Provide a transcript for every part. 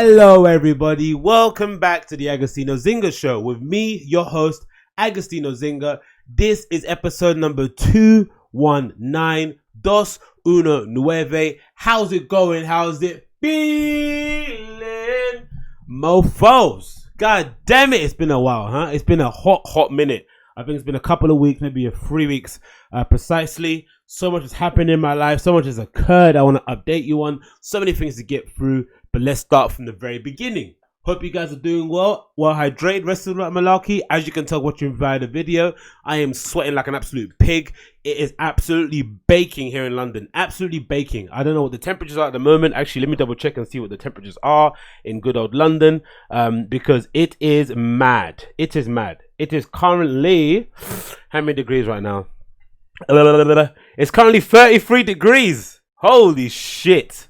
Hello everybody, welcome back to the Agostinho Zinga show with me, your host, Agostinho Zinga. This is episode number 219, Dos Uno Nueve. How's it going? How's it feeling? Mofos. God damn it, it's been a while, huh? It's been a hot minute. I think it's been a couple of weeks, maybe 3 weeks precisely. So much has happened in my life. So much has occurred. I want to update you on so many things to get through. But let's start from the very beginning. Hope you guys are doing well hydrated, rested like malarkey. As you can tell watching via the video, I am sweating like an absolute pig. It is absolutely baking here in London. Absolutely baking. I don't know what the temperatures are at the moment. Actually, let me double check and see what the temperatures are in good old London. Because it is mad. It is mad. It is currently, how many degrees right now? It's currently 33 degrees. Holy shit.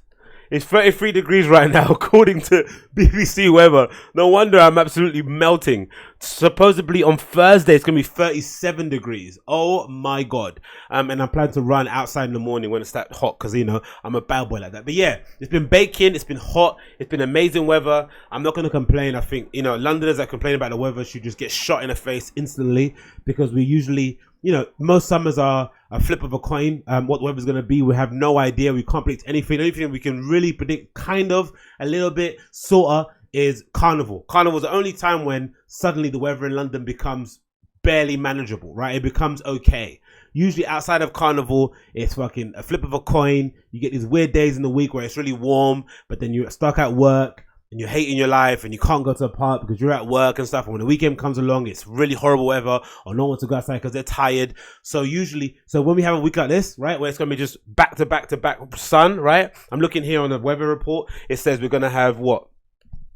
It's 33 degrees right now, according to BBC weather. No wonder I'm absolutely melting. Supposedly on Thursday, it's going to be 37 degrees. Oh my God. And I'm planning to run outside in the morning when it's that hot because, you know, I'm a bad boy like that. But yeah, it's been baking. It's been hot. It's been amazing weather. I'm not going to complain. I think, you know, Londoners that complain about the weather should just get shot in the face instantly because we usually, you know, most summers are a flip of a coin. What the weather's going to be, we have no idea. We can't predict anything. The only thing we can really predict kind of a little bit, sort of, is Carnival. Carnival is the only time when suddenly the weather in London becomes barely manageable, right? It becomes okay. Usually outside of Carnival, it's fucking a flip of a coin. You get these weird days in the week where it's really warm, but then you're stuck at work and you're hating your life and you can't go to a park because you're at work and stuff. And when the weekend comes along, it's really horrible weather or no one to go outside because they're tired. So when we have a week like this, right, where it's going to be just back to back to back sun, right? I'm looking here on the weather report. It says we're going to have what?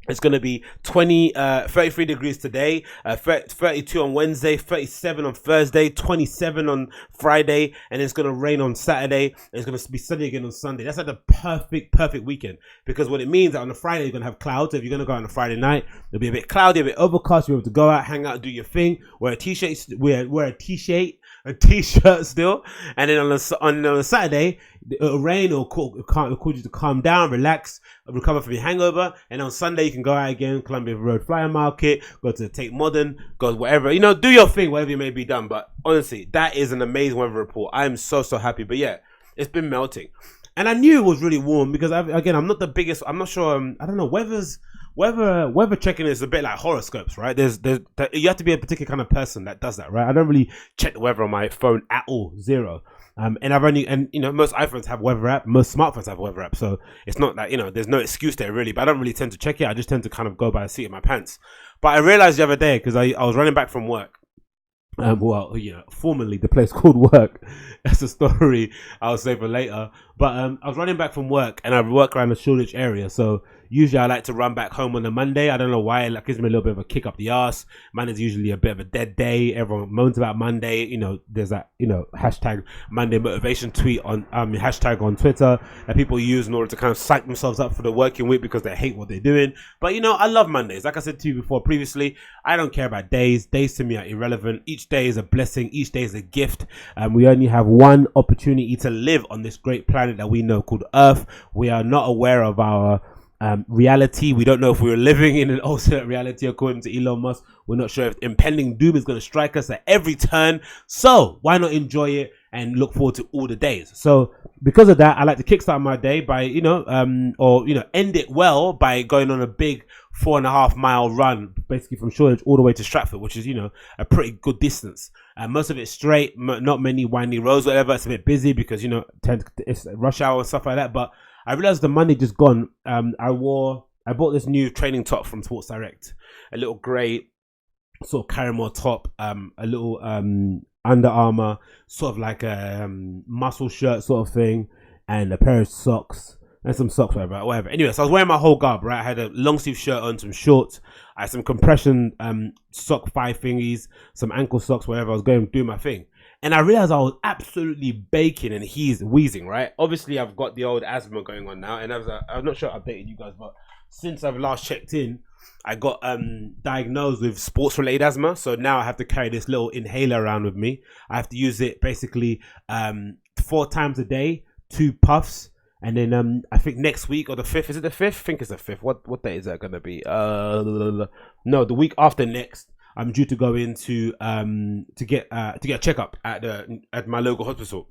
It's going to be 33 degrees today, 32 on Wednesday, 37 on Thursday, 27 on Friday, and it's going to rain on Saturday, and it's going to be sunny again on Sunday. That's like the perfect weekend, because what it means that on a Friday, you're going to have clouds. So if you're going to go out on a Friday night, it'll be a bit cloudy, a bit overcast. You'll be able to go out, hang out, do your thing, wear a t-shirt, a t-shirt still, and then on a Saturday, it'll rain or cause you to calm down, relax, recover from your hangover, and on Sunday you can go out again, Columbia Road Flyer Market, go to the Tate Modern, go whatever, you know, do your thing, whatever you may be done. But honestly, that is an amazing weather report. I am so happy. But yeah, it's been melting, and I knew it was really warm because I'm not the biggest. I'm not sure. I don't know. Weather checking is a bit like horoscopes, right? You have to be a particular kind of person that does that, right? I don't really check the weather on my phone at all, zero. And you know, most iPhones have weather app, most smartphones have weather app, so it's not like, you know, there's no excuse there really. But I don't really tend to check it. I just tend to kind of go by the seat of my pants. But I realized the other day because I was running back from work. Well, you know, formerly the place called work. That's a story I'll save for later. But I was running back from work and I work around the Shoreditch area. So usually I like to run back home on a Monday. I don't know why. It gives me a little bit of a kick up the arse. Monday's usually a bit of a dead day. Everyone moans about Monday. You know, there's that, you know, hashtag Monday motivation tweet on hashtag on Twitter that people use in order to kind of psych themselves up for the working week because they hate what they're doing. But, you know, I love Mondays. Like I said to you before previously, I don't care about days. Days to me are irrelevant. Each day is a blessing. Each day is a gift. We only have one opportunity to live on this great planet that we know called Earth. We are not aware of our reality. We don't know if we're living in an alternate reality according to Elon Musk. We're not sure if impending doom is going to strike us at every turn. So why not enjoy it and look forward to all the days? So because of that, I like to kickstart my day by, you know, end it well by going on a big 4.5 mile run, basically from Shoreditch all the way to Stratford, which is, you know, a pretty good distance. And most of it's straight, not many windy roads, whatever. It's a bit busy because, you know, it's rush hour and stuff like that. But I realized the Monday just gone. I bought this new training top from Sports Direct, a little grey sort of caramel top, a little Under Armour, sort of like a muscle shirt sort of thing, and a pair of socks. And some socks, whatever. Anyway, so I was wearing my whole garb, right? I had a long sleeve shirt on, some shorts. I had some compression sock 5 thingies, some ankle socks, whatever. I was going to do my thing. And I realized I was absolutely baking and he's wheezing, right? Obviously, I've got the old asthma going on now. And I'm not sure I updated you guys, but since I've last checked in, I got diagnosed with sports-related asthma. So now I have to carry this little inhaler around with me. I have to use it basically 4 times a day, 2 puffs. And then I think next week or the 5th, is it the 5th? I think it's the 5th. What day is that gonna be? No, the week after next, I'm due to go into to get a checkup at my local hospital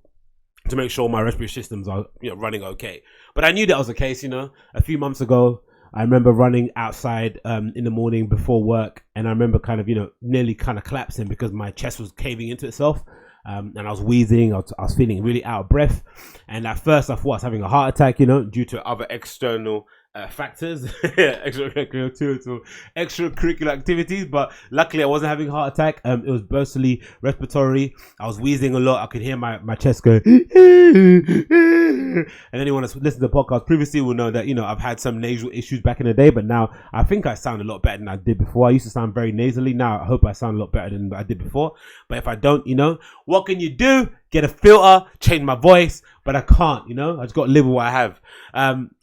to make sure my respiratory systems are running okay. But I knew that was the case. A few months ago, I remember running outside in the morning before work, and I remember kind of nearly kind of collapsing because my chest was caving into itself. And I was wheezing, I was feeling really out of breath. And at first I thought I was having a heart attack, due to other external factors, extracurricular activities. But luckily I wasn't having a heart attack. It was mostly respiratory. I was wheezing a lot. I could hear my chest go. And anyone that's listened to the podcast previously will know that, I've had some nasal issues back in the day, but now I think I sound a lot better than I did before. I used to sound very nasally. Now I hope I sound a lot better than I did before. But if I don't, what can you do? Get a filter, change my voice, but I can't, I just got to live with what I have.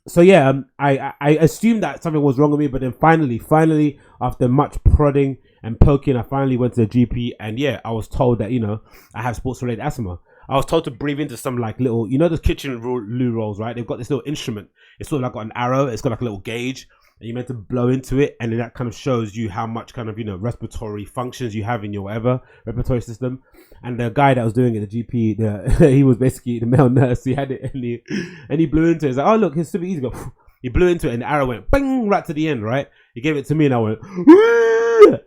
So yeah, I assumed that something was wrong with me, but then finally, after much prodding and poking, I finally went to the GP, and yeah, I was told that, I have sports-related asthma. I was told to breathe into some like little, those kitchen loo rolls, right? They've got this little instrument. It's sort of like got an arrow. It's got like a little gauge, and you're meant to blow into it, and then that kind of shows you how much kind of respiratory functions you have in your respiratory system. And the guy that was doing it, the GP, he was basically the male nurse. He had it, and he blew into it. He's like, oh look, it's super easy. Go. He blew into it, and the arrow went bang right to the end, right? He gave it to me, and I went,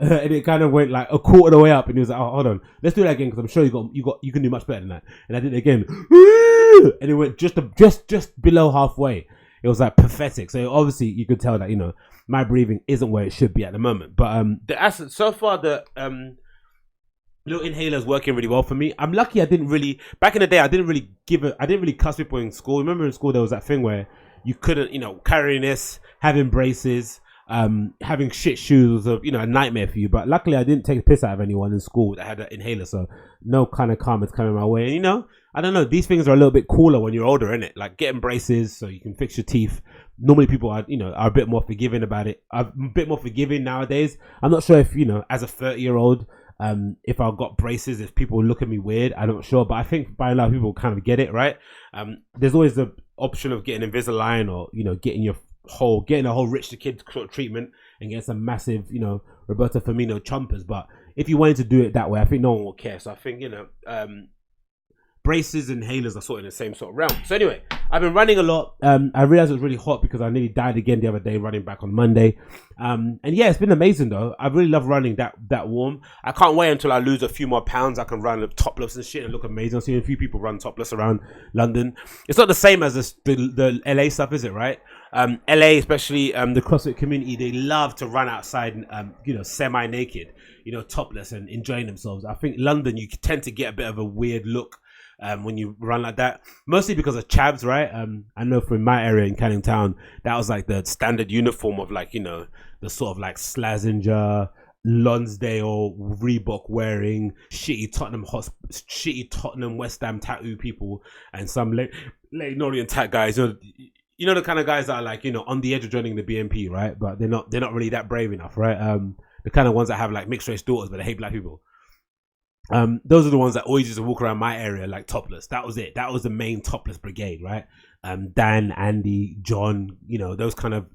and it kind of went like a quarter of the way up, and he was like, oh, hold on, let's do that again, because I'm sure you can do much better than that. And I did it again, and it went just below halfway. It was like pathetic. So obviously you could tell that my breathing isn't where it should be at the moment. But so far the little inhaler is working really well for me. I'm lucky. Back in the day I didn't really cuss people in school. Remember in school there was that thing where you couldn't carrying this, having braces, having shit shoes was a nightmare for you. But luckily I didn't take a piss out of anyone in school that had an inhaler, so no kind of karma's coming my way. And I don't know, these things are a little bit cooler when you're older, innit? Like getting braces so you can fix your teeth. Normally people are a bit more forgiving about it. I'm a bit more forgiving nowadays. I'm not sure if as a 30-year-old if I got braces, if people look at me weird, I'm not sure, but I think by and large people kind of get it, right? There's always the option of getting Invisalign or getting a whole rich to kid sort of treatment and getting some massive Roberto Firmino chompers. But if you wanted to do it that way, I think no one will care. So I think braces and inhalers are sort of in the same sort of realm. So anyway, I've been running a lot. I realized it was really hot because I nearly died again the other day running back on Monday. And yeah, it's been amazing though. I really love running that warm. I can't wait until I lose a few more pounds. I can run topless and shit and look amazing. I've seen a few people run topless around London. It's not the same as the LA stuff, is it, right? LA, especially the CrossFit community, they love to run outside and semi-naked, topless and enjoying themselves. I think London, you tend to get a bit of a weird look when you run like that, mostly because of chavs, right? I know from my area in Canning Town, that was like the standard uniform of like the sort of like Slazenger, Lonsdale, Reebok wearing shitty Tottenham West Ham tattoo people and some Leyton Orient tat guys. You know the kind of guys that are like on the edge of joining the BNP, right? But they're not really that brave enough, right? The kind of ones that have like mixed race daughters but they hate black people. Those are the ones that always used to walk around my area like topless. That was it. That was the main topless brigade, right? Dan, Andy, John, those kind of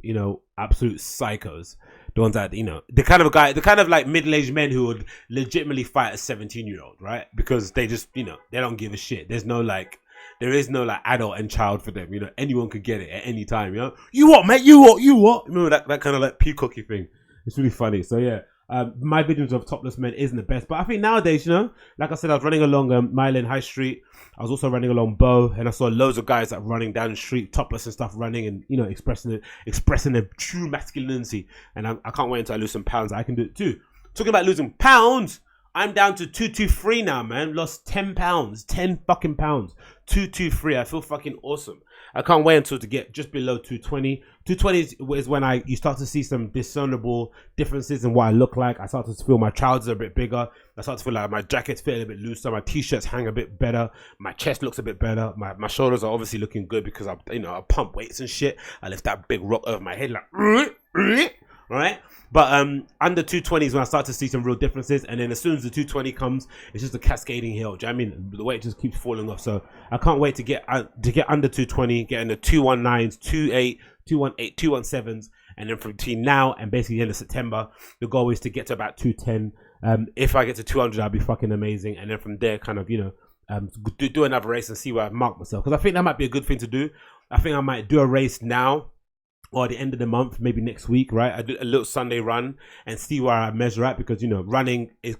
absolute psychos. The ones that the kind of like middle-aged men who would legitimately fight a 17-year-old, right? Because they just they don't give a shit. There is no like adult and child for them. Anyone could get it at any time. You what, mate? You what? Remember that kind of like peacocky thing? It's really funny. So yeah. My videos of topless men isn't the best, but I think nowadays, like I said, I was running along Mile End High Street. I was also running along Bow, and I saw loads of guys that running down the street, topless and stuff, running and expressing their true masculinity. And I can't wait until I lose some pounds. I can do it too. Talking about losing pounds, I'm down to 223 now, man. Lost 10 pounds, 10 fucking pounds. 223. I feel fucking awesome. I can't wait until to get just below 220. 220 is when you start to see some discernible differences in what I look like. I start to feel my trousers are a bit bigger. I start to feel like my jackets fit a bit looser. My t-shirts hang a bit better. My chest looks a bit better. My shoulders are obviously looking good because I pump weights and shit. I lift that big rock over my head like right? But under 220 is when I start to see some real differences, and then as soon as the 220 comes, it's just a cascading hill. Do you know what I mean? The weight just keeps falling off. So I can't wait to get under 220, get in the 219s, 28, 218, 217s, and then from between now and basically the end of September, the goal is to get to about 210. If I get to 200, I'll be fucking amazing, and then from there, kind of, do another race and see where I mark myself, because I think that might be a good thing to do. I think I might do a race now or at the end of the month, maybe next week, right? I do a little Sunday run and see where I measure at, because running is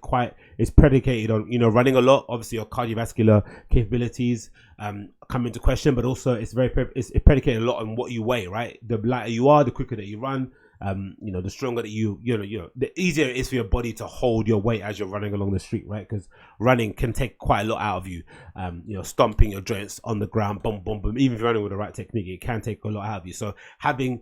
predicated on running a lot. Obviously, your cardiovascular capabilities come into question, but also it's predicated a lot on what you weigh, right? The lighter you are, the quicker that you run. The stronger that the easier it is for your body to hold your weight as you're running along the street, right? Because running can take quite a lot out of you. Stomping your joints on the ground, boom, boom, boom. Even if you're running with the right technique, it can take a lot out of you. So having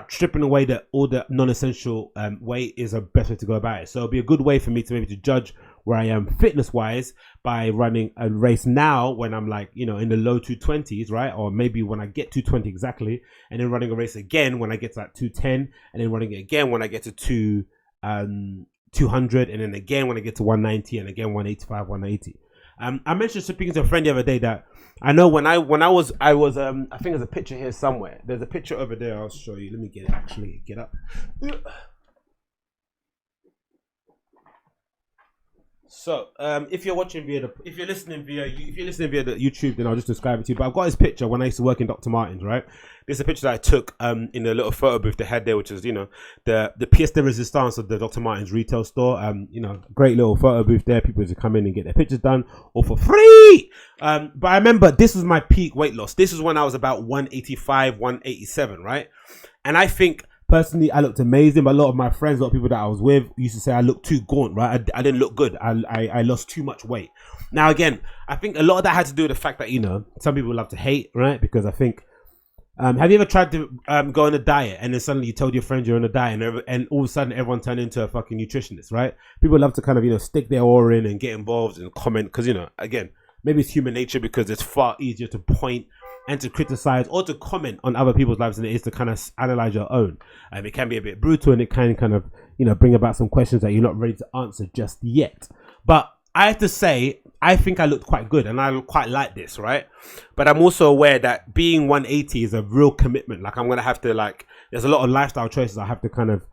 stripping away all the non-essential weight is a best way to go about it. So it'll be a good way for me to maybe to judge where I am fitness wise by running a race now when I'm like, in the low 220s, right? Or maybe when I get 220 exactly, and then running a race again when I get to that 210, and then running it again when I get to 200, and then again when I get to 190, and again 185, 180. I mentioned speaking to a friend the other day that I know when I was I think there's a picture here somewhere. There's a picture over there. I'll show you. Let me get up. So, if you're listening via the YouTube, then I'll just describe it to you. But I've got this picture when I used to work in Dr. Martens, right? This is a picture that I took in a little photo booth they had there, which is the pièce de résistance of the Dr. Martens retail store. Great little photo booth there. People used to come in and get their pictures done all for free. But I remember this was my peak weight loss. This was when I was about 185, 187, right? And I think personally, I looked amazing, but a lot of my friends, a lot of people that I was with used to say I looked too gaunt, right? I didn't look good. I lost too much weight. Now, again, I think a lot of that had to do with the fact that, some people love to hate, right? Because I think, have you ever tried to go on a diet and then suddenly you told your friends you're on a diet and all of a sudden everyone turned into a fucking nutritionist, right? People love to kind of, stick their oar in and get involved and comment because, again, maybe it's human nature because it's far easier to point and to criticize or to comment on other people's lives than it is to kind of analyze your own. It can be a bit brutal and it can kind of, bring about some questions that you're not ready to answer just yet. But I have to say, I think I looked quite good and I quite like this, right? But I'm also aware that being 180 is a real commitment. Like I'm going to have to there's a lot of lifestyle choices I have to kind of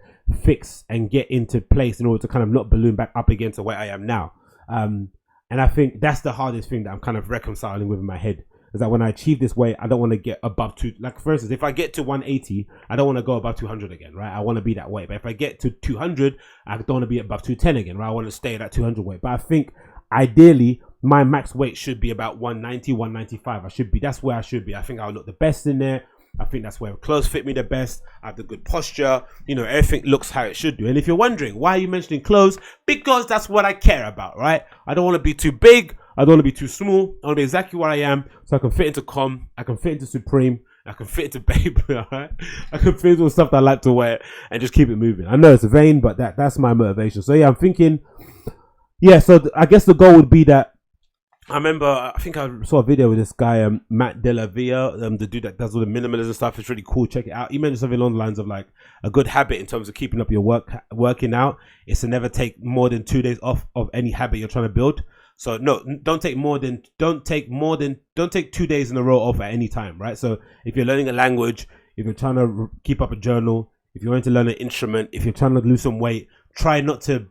fix and get into place in order to kind of not balloon back up again to where I am now. And I think that's the hardest thing that I'm kind of reconciling with in my head. Is that when I achieve this weight, I don't want to get above for instance, if I get to 180, I don't want to go above 200 again, right? I want to be that weight. But if I get to 200, I don't want to be above 210 again, right? I want to stay at that 200 weight. But I think ideally, my max weight should be about 190, 195. That's where I should be. I think I'll look the best in there. I think that's where clothes fit me the best. I have the good posture. Everything looks how it should do. And if you're wondering, why are you mentioning clothes? Because that's what I care about, right? I don't want to be too big. I don't want to be too small. I want to be exactly where I am so I can fit into Com. I can fit into Supreme. I can fit into Babe, all right? I can fit into stuff that I like to wear and just keep it moving. I know it's vain, but that's my motivation. So, yeah, I'm thinking, so I guess the goal would be that I remember, I think I saw a video with this guy, Matt Della Via, the dude that does all the minimalism stuff. It's really cool. Check it out. He mentioned something along the lines of a good habit in terms of keeping up your working out is to never take more than 2 days off of any habit you're trying to build. So no, don't take 2 days in a row off at any time, right? So if you're learning a language, if you're trying to keep up a journal, if you're going to learn an instrument, if you're trying to lose some weight, try not to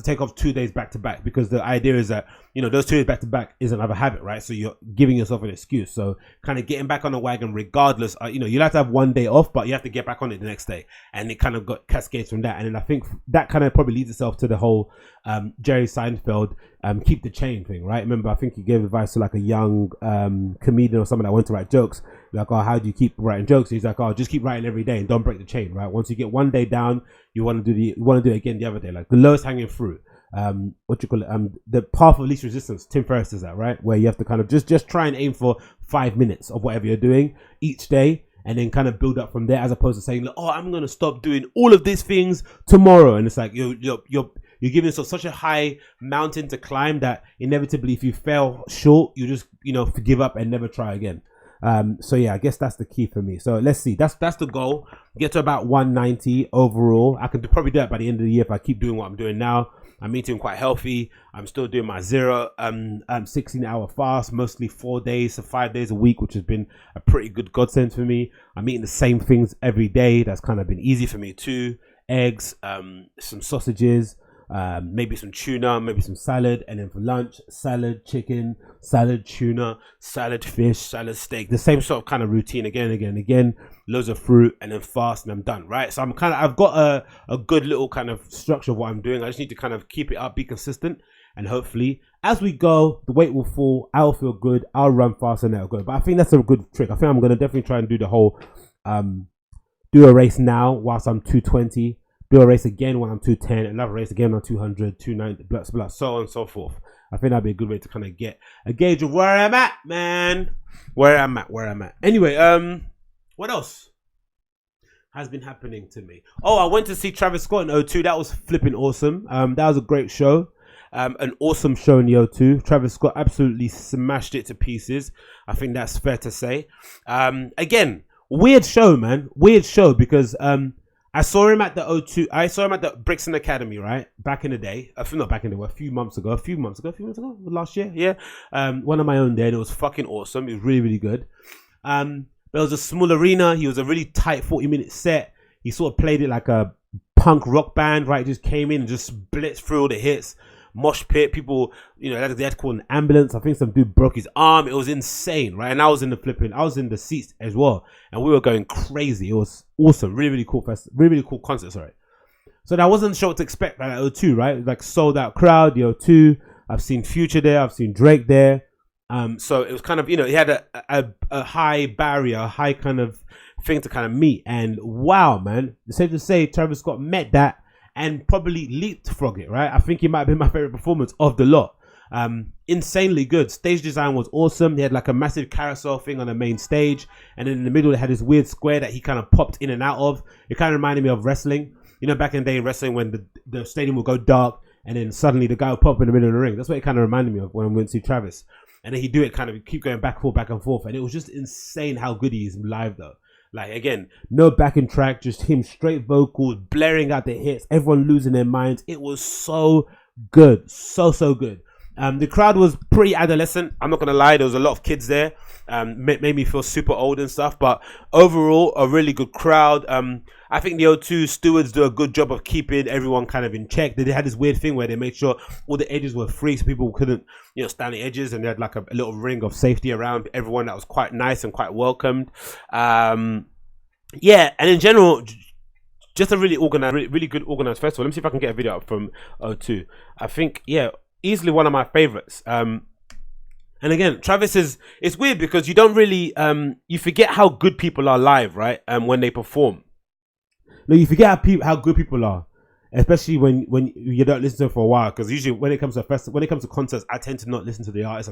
take off 2 days back to back, because the idea is that those 2 days back to back is another habit, right? So you're giving yourself an excuse. So kind of getting back on the wagon regardless, you'll have to have 1 day off, but you have to get back on it the next day, and it kind of got cascades from that. And then I think that kind of probably leads itself to the whole Jerry Seinfeld keep the chain thing, right? Remember, I think he gave advice to a young comedian or someone that went to write jokes, how do you keep writing jokes? He's like, just keep writing every day and don't break the chain, right? Once you get 1 day down, you want to do it again the other day, the lowest hanging fruit. The path of least resistance. Tim Ferriss does that, right? Where you have to kind of just try and aim for 5 minutes of whatever you're doing each day, and then kind of build up from there, as opposed to saying, I'm going to stop doing all of these things tomorrow. And it's like you're giving yourself such a high mountain to climb that inevitably, if you fail short, you just give up and never try again. So yeah, I guess that's the key for me. So let's see. That's the goal. Get to about 190 overall. I can probably do it by the end of the year if I keep doing what I'm doing now. I'm eating quite healthy. I'm still doing my 16-hour fast, mostly 4 days to 5 days a week, which has been a pretty good godsend for me. I'm eating the same things every day. That's kind of been easy for me too. Eggs, some sausages, maybe some tuna, maybe some salad, and then for lunch, salad chicken, salad tuna, salad fish, salad steak. The same sort of kind of routine again. Loads of fruit, and then fast, and I'm done. Right. So I've got a good little kind of structure of what I'm doing. I just need to kind of keep it up, be consistent, and hopefully as we go, the weight will fall. I'll feel good. I'll run fast, and that'll go. But I think that's a good trick. I think I'm gonna definitely try and do the whole do a race now whilst I'm 220. Do a race again when I'm 210, another race again when I'm 200, 290, blah, so on and so forth. I think that'd be a good way to kind of get a gauge of where I'm at, man. Where I'm at. Anyway, what else has been happening to me? Oh, I went to see Travis Scott in O2. That was flipping awesome. That was a great show. An awesome show in the O2. Travis Scott absolutely smashed it to pieces. I think that's fair to say. Again, weird show, man. Weird show because I saw him at the O2. I saw him at the Brixton Academy, right? Back in the day. Not back in the day, a few months ago, last year. Yeah. One of my own there. And it was fucking awesome. It was really, really good. But it was a small arena. He was a really tight 40-minute set. He sort of played it like a punk rock band, right? Just came in and just blitzed through all the hits. Mosh pit, people, they had to call an ambulance. I think some dude broke his arm. It was insane, right? And I was in the seats as well, and we were going crazy. It was awesome, really, really cool really, really cool concert. Sorry. So I wasn't sure what to expect at O2, right? Like sold out crowd, the O2. I've seen Future there, I've seen Drake there. So it was kind of, he had a high barrier, a high kind of thing to kind of meet. And wow, man, it's safe to say Travis Scott met that and probably leapfrog it, right? I think it might have been my favorite performance of the lot. Insanely good. Stage design was awesome. He had like a massive carousel thing on the main stage, and then in the middle they had this weird square that he kind of popped in and out of. It kind of reminded me of wrestling. Back in the day in wrestling when the stadium would go dark and then suddenly the guy would pop in the middle of the ring. That's what it kind of reminded me of when I went to see Travis. And then he'd do it kind of keep going back and forth. And it was just insane how good he is live though. Like, again, no backing track, just him straight vocals, blaring out the hits, everyone losing their minds. It was so good. So good. The crowd was pretty adolescent. I'm not going to lie. There was a lot of kids there. Made me feel super old and stuff. But overall, a really good crowd. I think the O2 stewards do a good job of keeping everyone kind of in check. They had this weird thing where they made sure all the edges were free so people couldn't, stand the edges. And they had like a little ring of safety around everyone that was quite nice and quite welcomed. Yeah, and in general, just a really organized, really good organized festival. Let me see if I can get a video up from O2. I think, yeah, easily one of my favorites. And again, Travis it's weird because you don't really, you forget how good people are live, right? When they perform. No, you forget how good people are, especially when you don't listen to them for a while. Because usually when it comes to concerts, I tend to not listen to the artist.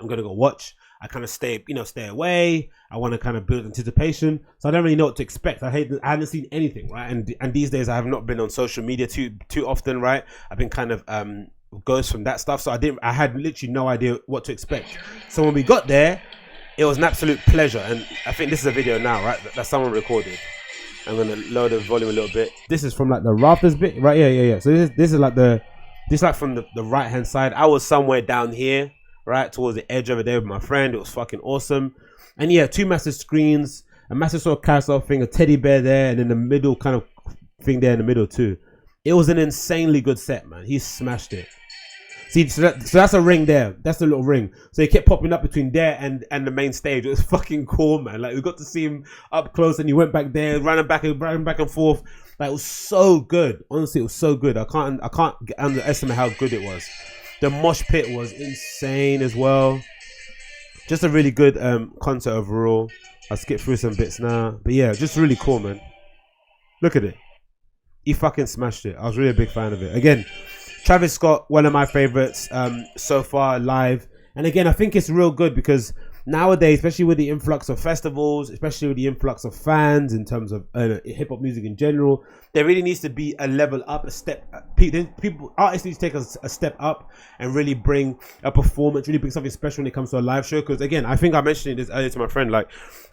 I'm going to go watch. I kind of stay away. I want to kind of build anticipation. So I don't really know what to expect. I hadn't seen anything, right? And these days I have not been on social media too often, right? I've been kind of goes from that stuff. So I had literally no idea what to expect. So when we got there, it was an absolute pleasure. And I think this is a video now, right? That someone recorded. I'm gonna lower the volume a little bit. This is from like the rafters bit, right? Yeah. So this is like from the right hand side. I was somewhere down here, right towards the edge over there with my friend. It was fucking awesome. And yeah, 2 massive screens, a massive sort of carousel thing, a teddy bear there, and in the middle kind of thing there in the middle too. It was an insanely good set, man. He smashed it. See, so that's a ring there. That's the little ring. So he kept popping up between there and the main stage. It was fucking cool, man. Like, we got to see him up close, and he went back there, ran back and forth. Like, it was so good. Honestly, it was so good. I can't underestimate how good it was. The mosh pit was insane as well. Just a really good concert overall. I'll skip through some bits now. But yeah, just really cool, man. Look at it. He fucking smashed it. I was really a big fan of it. Again, Travis Scott, one of my favorites so far live. And again, I think it's real good because, nowadays, especially with the influx of festivals, especially with the influx of fans in terms of hip hop music in general, there really needs to be a level up, a step. Artists need to take a step up and really bring a performance, really bring something special when it comes to a live show. Because again, I think I mentioned this earlier to my friend, like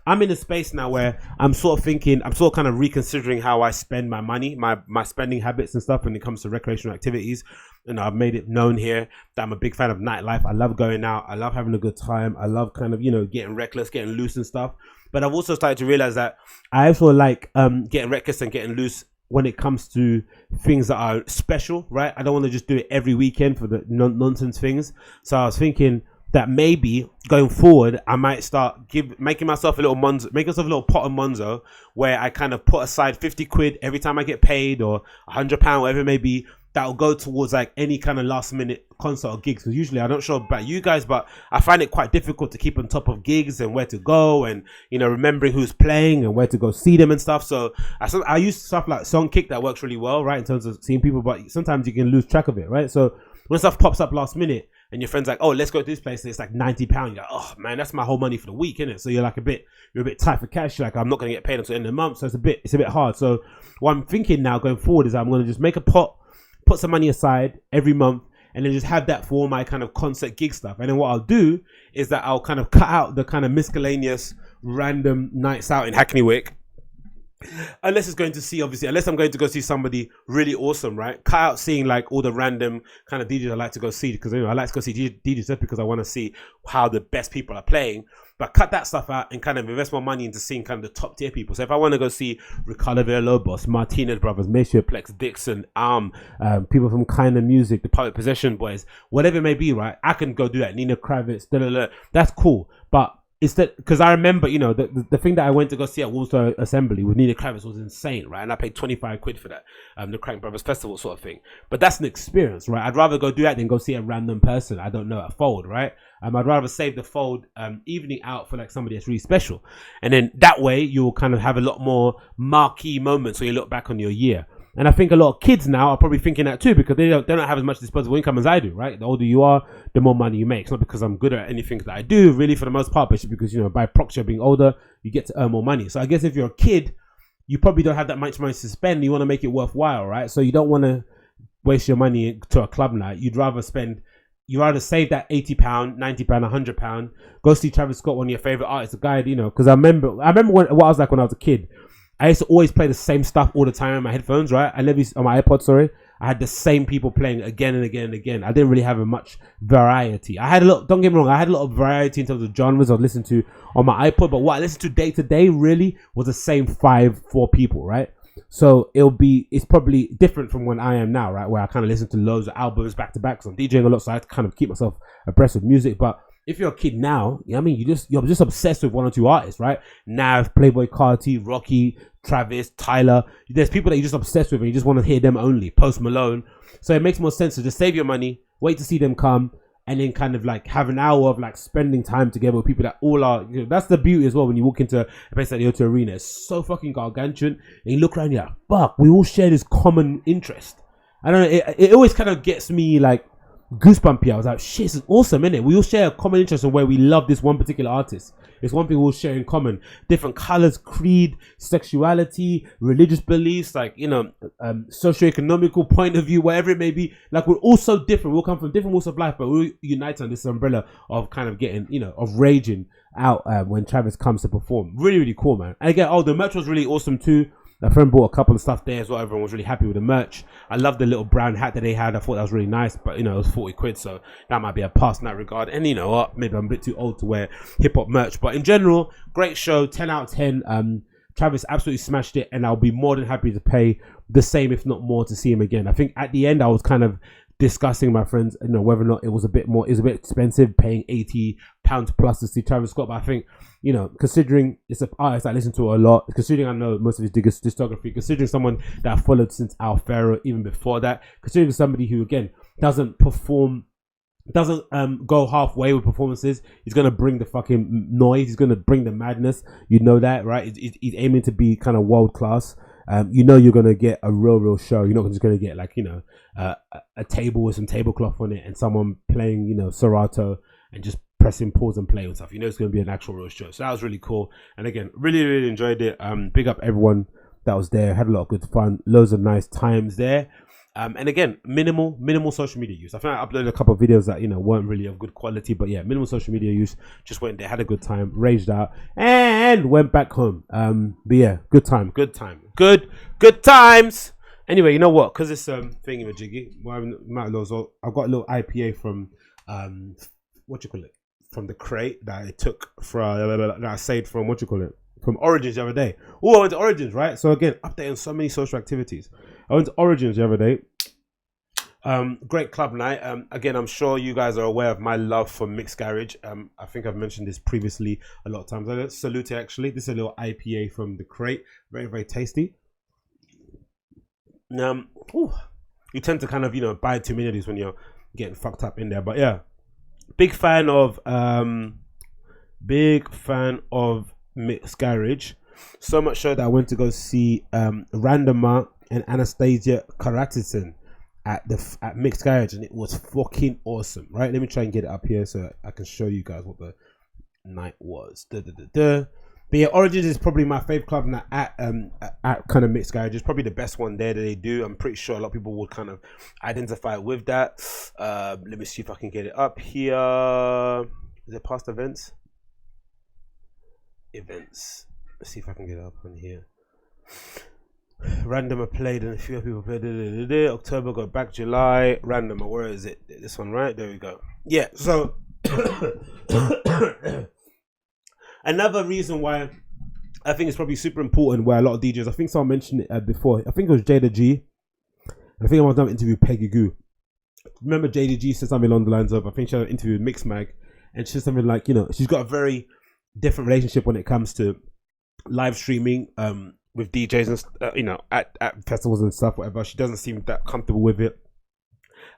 I'm in a space now where I'm sort of kind of reconsidering how I spend my money, my spending habits and stuff when it comes to recreational activities. And I've made it known here that I'm a big fan of nightlife. I love going out. I love having a good time. I love kind of, getting reckless, getting loose and stuff. But I've also started to realize that I also like getting reckless and getting loose when it comes to things that are special, right? I don't want to just do it every weekend for the nonsense things. So I was thinking that maybe going forward, I might start making myself a little pot of Monzo where I kind of put aside 50 quid every time I get paid, or £100, whatever it may be, that'll go towards like any kind of last minute concert or gigs. Because usually, I'm not sure about you guys, but I find it quite difficult to keep on top of gigs and where to go, and remembering who's playing and where to go see them and stuff. So I use stuff like Songkick that works really well, right, in terms of seeing people, but sometimes you can lose track of it, right? So when stuff pops up last minute and your friend's like, oh, let's go to this place, and it's like £90, you're like, oh man, that's my whole money for the week, isn't it? So you're like a bit tight for cash. You're like, I'm not going to get paid until the end of the month, so it's a bit hard. So what I'm thinking now going forward is I'm going to just make a pot, put some money aside every month, and then just have that for all my kind of concert gig stuff. And then what I'll do is that I'll kind of cut out the kind of miscellaneous random nights out in Hackney Wick. Unless I'm going to go see somebody really awesome, right? Cut out seeing like all the random kind of DJs I like to go see, because I like to go see DJs just because I want to see how the best people are playing. But cut that stuff out and kind of invest more money into seeing kind of the top tier people. So if I want to go see Ricardo Villalobos, Martinez Brothers, Maceo Plex, Dixon, people from Kind of Music, the Public Possession Boys, whatever it may be, right? I can go do that. Nina Kravitz, that's cool. But it's that, because I remember, the thing that I went to go see at Walsall Assembly with Nina Kravitz was insane, right? And I paid 25 quid for that, the Crank Brothers Festival sort of thing. But that's an experience, right? I'd rather go do that than go see a random person I don't know at Fold, right? I'd rather save the Fold evening out for like somebody that's really special. And then that way you'll kind of have a lot more marquee moments when you look back on your year. And I think a lot of kids now are probably thinking that too, because they don't have as much disposable income as I do, right? The older you are, the more money you make. It's not because I'm good at anything that I do, really, for the most part, but it's because, by proxy of being older, you get to earn more money. So I guess if you're a kid, you probably don't have that much money to spend. You want to make it worthwhile, right? So you don't want to waste your money to a club night. You'd rather save that £80, £90, £100, go see Travis Scott, one of your favorite artists, a guy, because I remember what I was like when I was a kid. I used to always play the same stuff all the time on my headphones, right? On my iPod, sorry. I had the same people playing again and again and again. I didn't really have much variety. Don't get me wrong, I had a lot of variety in terms of genres I'd listen to on my iPod, but what I listened to day to day really was the same 4 people, right? So it's probably different from when I am now, right? Where I kind of listen to loads of albums back to back, because I'm DJing a lot, so I have to kind of keep myself abreast with music. But if you're a kid now, you're just obsessed with 1 or 2 artists, right? Nav, Playboy Carti, Rocky, Travis, Tyler. There's people that you're just obsessed with and you just want to hear them only. Post Malone. So it makes more sense to just save your money, wait to see them come, and then kind of like have an hour of like spending time together with people that all are, that's the beauty as well when you walk into a place like the O2 Arena. It's so fucking gargantuan, and you look around and you're like, fuck, we all share this common interest. I don't know, it always kind of gets me like goosebumpy. I was like, shit, this is awesome, innit? We all share a common interest in where we love this one particular artist. It's one thing we'll share in common. Different colors, creed, sexuality, religious beliefs, like, socioeconomical point of view, whatever it may be. Like, we're all so different. We'll come from different walks of life, but we'll unite on this umbrella of kind of getting, of raging out when Travis comes to perform. Really, really cool, man. And again, the merch was really awesome too. A friend bought a couple of stuff there as well. Everyone was really happy with the merch. I love the little brown hat that they had. I thought that was really nice, but it was 40 quid, so that might be a pass in that regard. And you know what, maybe I'm a bit too old to wear hip-hop merch, but in general, great show, 10 out of 10. Travis absolutely smashed it, and I'll be more than happy to pay the same, if not more, to see him again. I think at the end, I was kind of discussing with my friends, whether or not it was a bit expensive, paying £80 plus to see Travis Scott. But I think, considering it's an artist I listen to a lot, considering I know most of his discography, considering someone that I followed since Al Ferro, even before that, considering somebody who, again, doesn't go halfway with performances, he's going to bring the fucking noise, he's going to bring the madness, that, right? He's aiming to be kind of world class. You're going to get a real show. You're not just going to get like, a table with some tablecloth on it and someone playing, Serato and just pressing pause and play and stuff. You know it's going to be an actual real show. So that was really cool. And again, really enjoyed it. Big up everyone that was there. Had a lot of good fun. Loads of nice times there. And again, minimal social media use. I think I uploaded a couple of videos that, you know, weren't really of good quality, but yeah, minimal social media use. Just went there, had a good time, raged out, and went back home. But yeah, good times. Anyway, you know what? Because it's thingy-majiggy, I've got a little IPA from from the crate that I took from that I saved from from Origins the other day. Oh, I went to Origins, right? So again, updating so many social activities. I went to Origins the other day. Great club night. Again, I'm sure you guys are aware of my love for Mick's Garage. I think I've mentioned this previously a lot of times. I don't salute it actually. This is a little IPA from the crate. Very tasty. You tend to kind of, you know, buy too many of these when you're getting fucked up in there. But yeah, big fan of Mick's Garage. So much so that I went to go see Radomer and Anastasia Kristensen at Mick's Garage, and it was fucking awesome. Right, let me try and get it up here so I can show you guys what the night was. But yeah, Origins is probably my favorite club at kind of Mick's Garage. It's probably the best one there that they do. I'm pretty sure a lot of people would kind of identify with that. Let me see if I can get it up here. Is it past events? Let's see if I can get it up on here. Radomer played and a few people played. October got back, July. Radomer, where is it? This one, right? There we go. Yeah, so another reason why I think it's probably super important where a lot of DJs, I think someone mentioned it before, I think it was Jada G. I think I was done interview Peggy Goo. Remember Jada G said something along the lines of, I think she had an interview with Mix Mag, and she said something like, you know, she's got a very different relationship when it comes to live streaming with DJs and you know, at festivals and stuff, whatever. She doesn't seem that comfortable with it.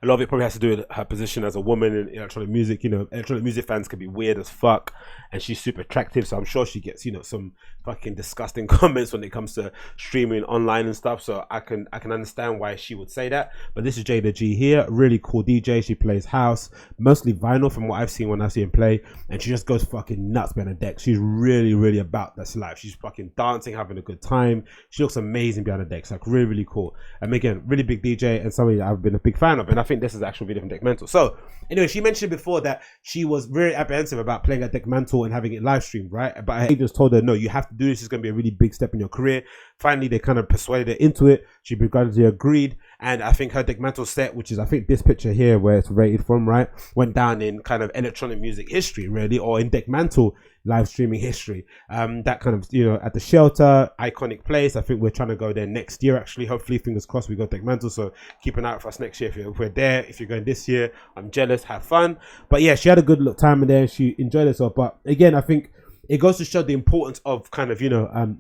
A lot of it probably has to do with her position as a woman in electronic music. You know, electronic music fans can be weird as fuck, and she's super attractive, so I'm sure she gets, you know, some fucking disgusting comments when it comes to streaming online and stuff. So I can understand why she would say that. But this is Jada G here, really cool DJ. She plays house, mostly vinyl from what I've seen when I see him play, and she just goes fucking nuts behind the deck. She's really about this life. She's fucking dancing, having a good time. She looks amazing behind the decks, like really cool. And again, really big DJ and somebody that I've been a big fan of, and I think this is actual video from Deck Mental. So anyway, she mentioned before that she was very apprehensive about playing at Deck Mental and having it live streamed, right? But her agents told her, no, you have to do this. It's going to be a really big step in your career. Finally, they kind of persuaded her into it. She begrudgingly agreed, and I think her Deck Mental set, which is I think this picture here where it's rated from, right, went down in kind of electronic music history, really, or in Deck Mental live streaming history. That kind of, you know, at the Shelter, iconic place. I think we're trying to go there next year, actually. Hopefully, fingers crossed, we go Deck Mental. So keep an eye out for us next year if we're there. If you're going this year, I'm jealous. Have fun. But yeah, she had a good time in there. She enjoyed herself. But again, I think it goes to show the importance of kind of, you know,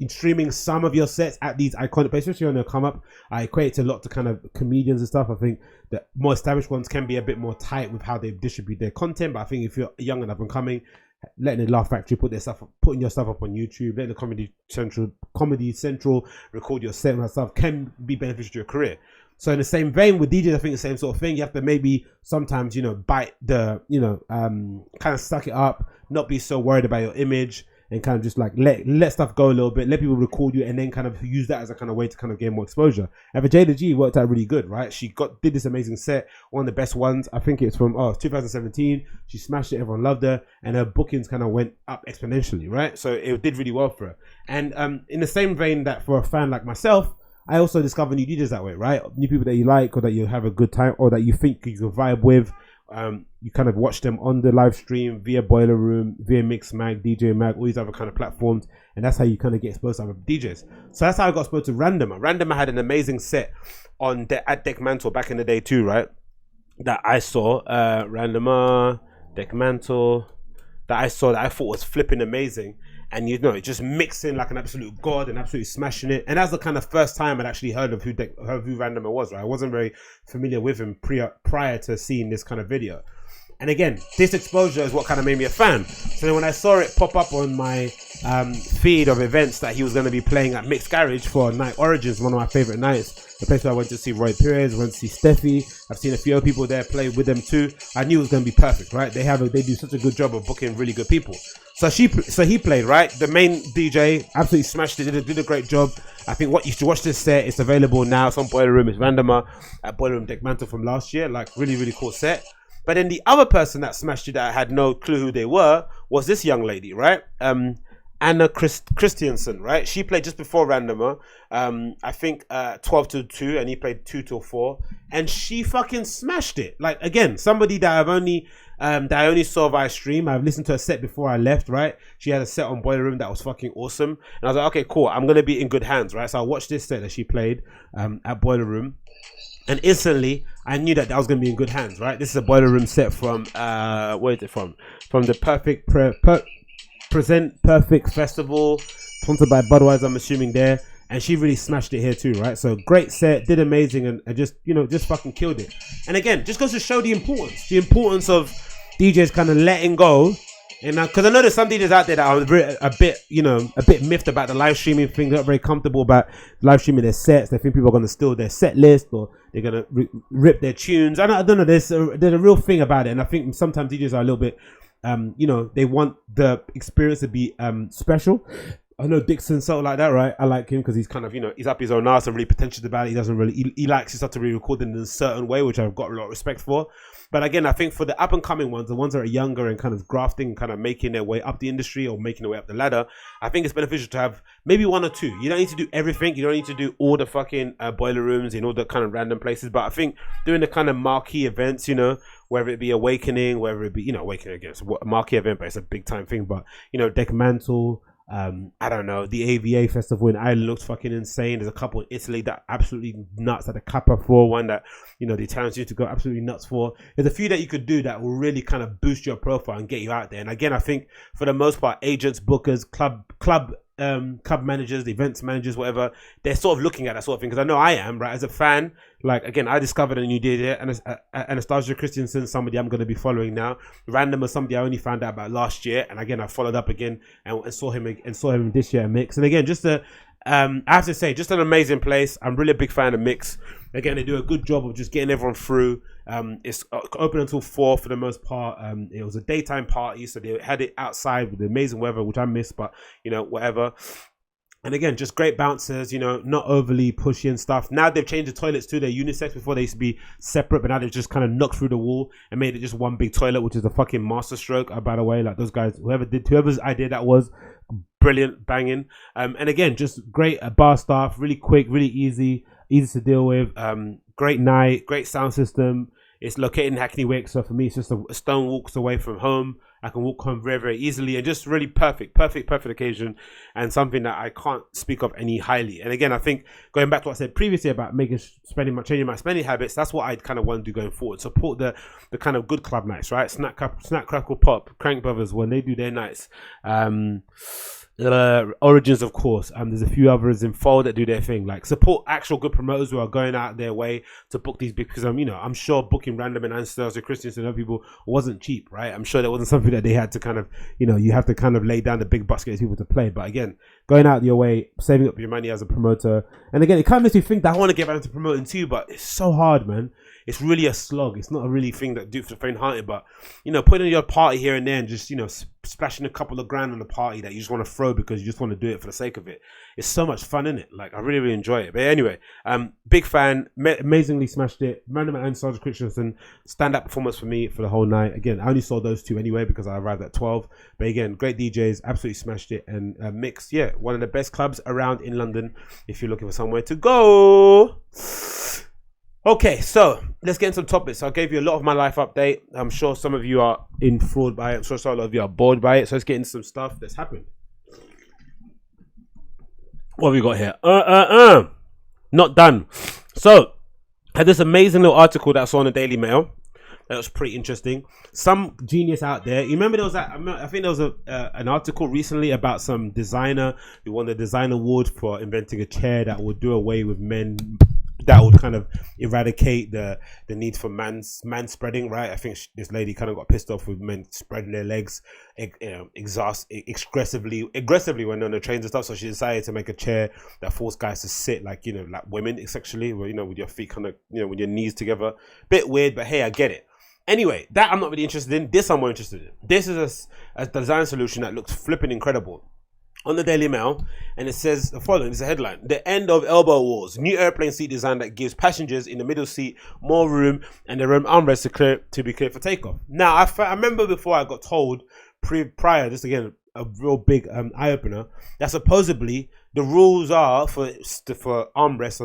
in streaming some of your sets at these iconic places, especially on their come up. I equate it a lot to kind of comedians and stuff. I think that more established ones can be a bit more tight with how they distribute their content. But I think if you're young and up and coming, letting the Laugh Factory putting your stuff up on YouTube, letting the Comedy Central record your set and stuff can be beneficial to your career. So in the same vein with DJs, I think the same sort of thing. You have to maybe sometimes, you know, bite the, you know, kind of suck it up, not be so worried about your image, and kind of just like let stuff go a little bit, let people record you, and then kind of use that as a kind of way to kind of gain more exposure. And for Jada G, worked out really good, right? She did this amazing set, one of the best ones. I think it's from 2017. She smashed it, everyone loved her, and her bookings kind of went up exponentially, right? So it did really well for her. And in the same vein that for a fan like myself, I also discover new DJs that way, right? New people that you like, or that you have a good time, or that you think you can vibe with. You kind of watch them on the live stream via Boiler Room, via Mix Mag, DJ Mag, all these other kind of platforms, and that's how you kind of get exposed to other DJs. So that's how I got exposed to Radomer. Radomer had an amazing set at Deck Mantle back in the day too, right? That I saw, Radomer, Deck Mantle, that I thought was flipping amazing. And you know, just mixing like an absolute god and absolutely smashing it. And that's the kind of first time I'd actually heard of who Radomer was, right? I wasn't very familiar with him prior to seeing this kind of video. And again, this exposure is what kind of made me a fan. So then when I saw it pop up on my feed of events that he was going to be playing at Mick's Garage for Night Origins, one of my favorite nights, the place where I went to see Roy Perez, went to see Steffi. I've seen a few other people there play with them too. I knew it was going to be perfect, right? They do such a good job of booking really good people. So he played, right? The main DJ absolutely smashed it, did a great job. I think you should watch this set. It's available now. It's on Boiler Room. It's Radomer at Boiler Room Deck Mantle from last year. Like, really, really cool set. But then the other person that smashed it that I had no clue who they were was this young lady, right? Anna Kristensen, right? She played just before Radomer. I think 12 till 2, and he played 2 till 4. And she fucking smashed it. Like, again, somebody that I only saw via stream. I've listened to her set before I left, right? She had a set on Boiler Room that was fucking awesome. And I was like, okay, cool. I'm going to be in good hands, right? So I watched this set that she played at Boiler Room. And instantly, I knew that was going to be in good hands, right? This is a Boiler Room set from, where is it from? From the Present Perfect Festival, sponsored by Budweiser, I'm assuming there. And she really smashed it here too, right? So great set, did amazing, and just, just fucking killed it. And again, just goes to show the importance of DJs kind of letting go. And because I know there's some DJs out there that are a bit miffed about the live streaming thing. They're not very comfortable about live streaming their sets. They think people are going to steal their set list, or they're going to rip their tunes. I don't know. There's a real thing about it. And I think sometimes DJs are a little bit, they want the experience to be special. I know Dixon's sort of like that, right? I like him because he's kind of, he's up his own ass and really pretentious about it. He doesn't really, he likes his stuff to be recorded in a certain way, which I've got a lot of respect for. But again, I think for the up and coming ones, the ones that are younger and kind of grafting, kind of making their way up the industry or making their way up the ladder, I think it's beneficial to have maybe one or two. You don't need to do everything. You don't need to do all the fucking Boiler Rooms in all the kind of random places. But I think doing the kind of marquee events, whether it be Awakening, whether it be, Awakening again, it's a marquee event, but it's a big time thing. But, Deck Mantle, I don't know, the AVA festival in Ireland looks fucking insane. There's a couple in Italy that are absolutely nuts, at the Kappa 4 one that the Italians used to go absolutely nuts for. There's a few that you could do that will really kind of boost your profile and get you out there. And again, I think for the most part, agents, bookers, club managers, events managers, whatever, they're sort of looking at that sort of thing, because I know I am, right? As a fan, like, again, I discovered a new DJ, Anastasia Kristensen, somebody I'm going to be following now. Random or somebody I only found out about last year, and again, I followed up again and saw him this year at Mix. And again, I have to say, just an amazing place. I'm really a big fan of Mix. Again, they do a good job of just getting everyone through. It's open until 4 for the most part. It was a daytime party, so they had it outside with the amazing weather, which I missed, but whatever. And again, just great bouncers, not overly pushy and stuff. Now they've changed the toilets too. They're unisex. Before they used to be separate, but now they've just kind of knocked through the wall and made it just one big toilet, which is a fucking masterstroke, by the way. Like, those guys, whoever's idea that was, brilliant, banging. And again, just great bar staff, really quick, really easy to deal with. Great night, great sound system. It's located in Hackney Wick, so for me, it's just a stone walks away from home. I can walk home very, very easily, and just really perfect occasion, and something that I can't speak of any highly. And again, I think going back to what I said previously about changing my spending habits, that's what I kind of want to do going forward. Support the kind of good club nights, right? Snack Crackle Pop, Crank Brothers, when they do their nights. Origins, of course. There's a few others in Fold that do their thing. Like, support actual good promoters who are going out their way to book these big, because I'm sure booking Radomer and Anastasia Kristensen and other people wasn't cheap, right? I'm sure that wasn't something that they had to kind of, you have to kind of lay down the big bucks to get people to play. But again, going out your way, saving up your money as a promoter, and again, it kind of makes me think that I want to get back into promoting too, but it's so hard, man. It's really a slog. It's not a really thing that do for the faint-hearted, but putting in your party here and there and just splashing a couple of grand on the party that you just want to throw because you just want to do it for the sake of it. It's so much fun, isn't it? Like, I really, really enjoy it. But anyway, big fan, amazingly smashed it. Radomer and Anastasia Kristensen, stand-up performance for me for the whole night. Again, I only saw those two anyway because I arrived at 12. But again, great DJs, absolutely smashed it. And Mix, one of the best clubs around in London if you're looking for somewhere to go. Okay, so let's get into some topics. I gave you a lot of my life update. I'm sure some of you are enthralled by it. I'm sure a lot of you are bored by it. So let's get into some stuff that's happened. What have we got here? Not done. So I had this amazing little article that I saw on the Daily Mail. That was pretty interesting. Some genius out there. You remember there was I think there was an article recently about some designer who won the design award for inventing a chair that would do away with men that would kind of eradicate the need for man spreading, right? I think this lady kind of got pissed off with men spreading their legs, aggressively when on the trains and stuff. So she decided to make a chair that forced guys to sit like women sexually, where with your feet kind of with your knees together. Bit weird, but hey, I get it. Anyway, that I'm not really interested in. This I'm more interested in. This is a design solution that looks flipping incredible. On the Daily Mail, and it says the following. It's a headline: "The end of elbow wars. New airplane seat design that gives passengers in the middle seat more room and their own armrests to be clear for takeoff." Now, I remember before I got told prior, just again a real big eye opener, that supposedly the rules are for armrests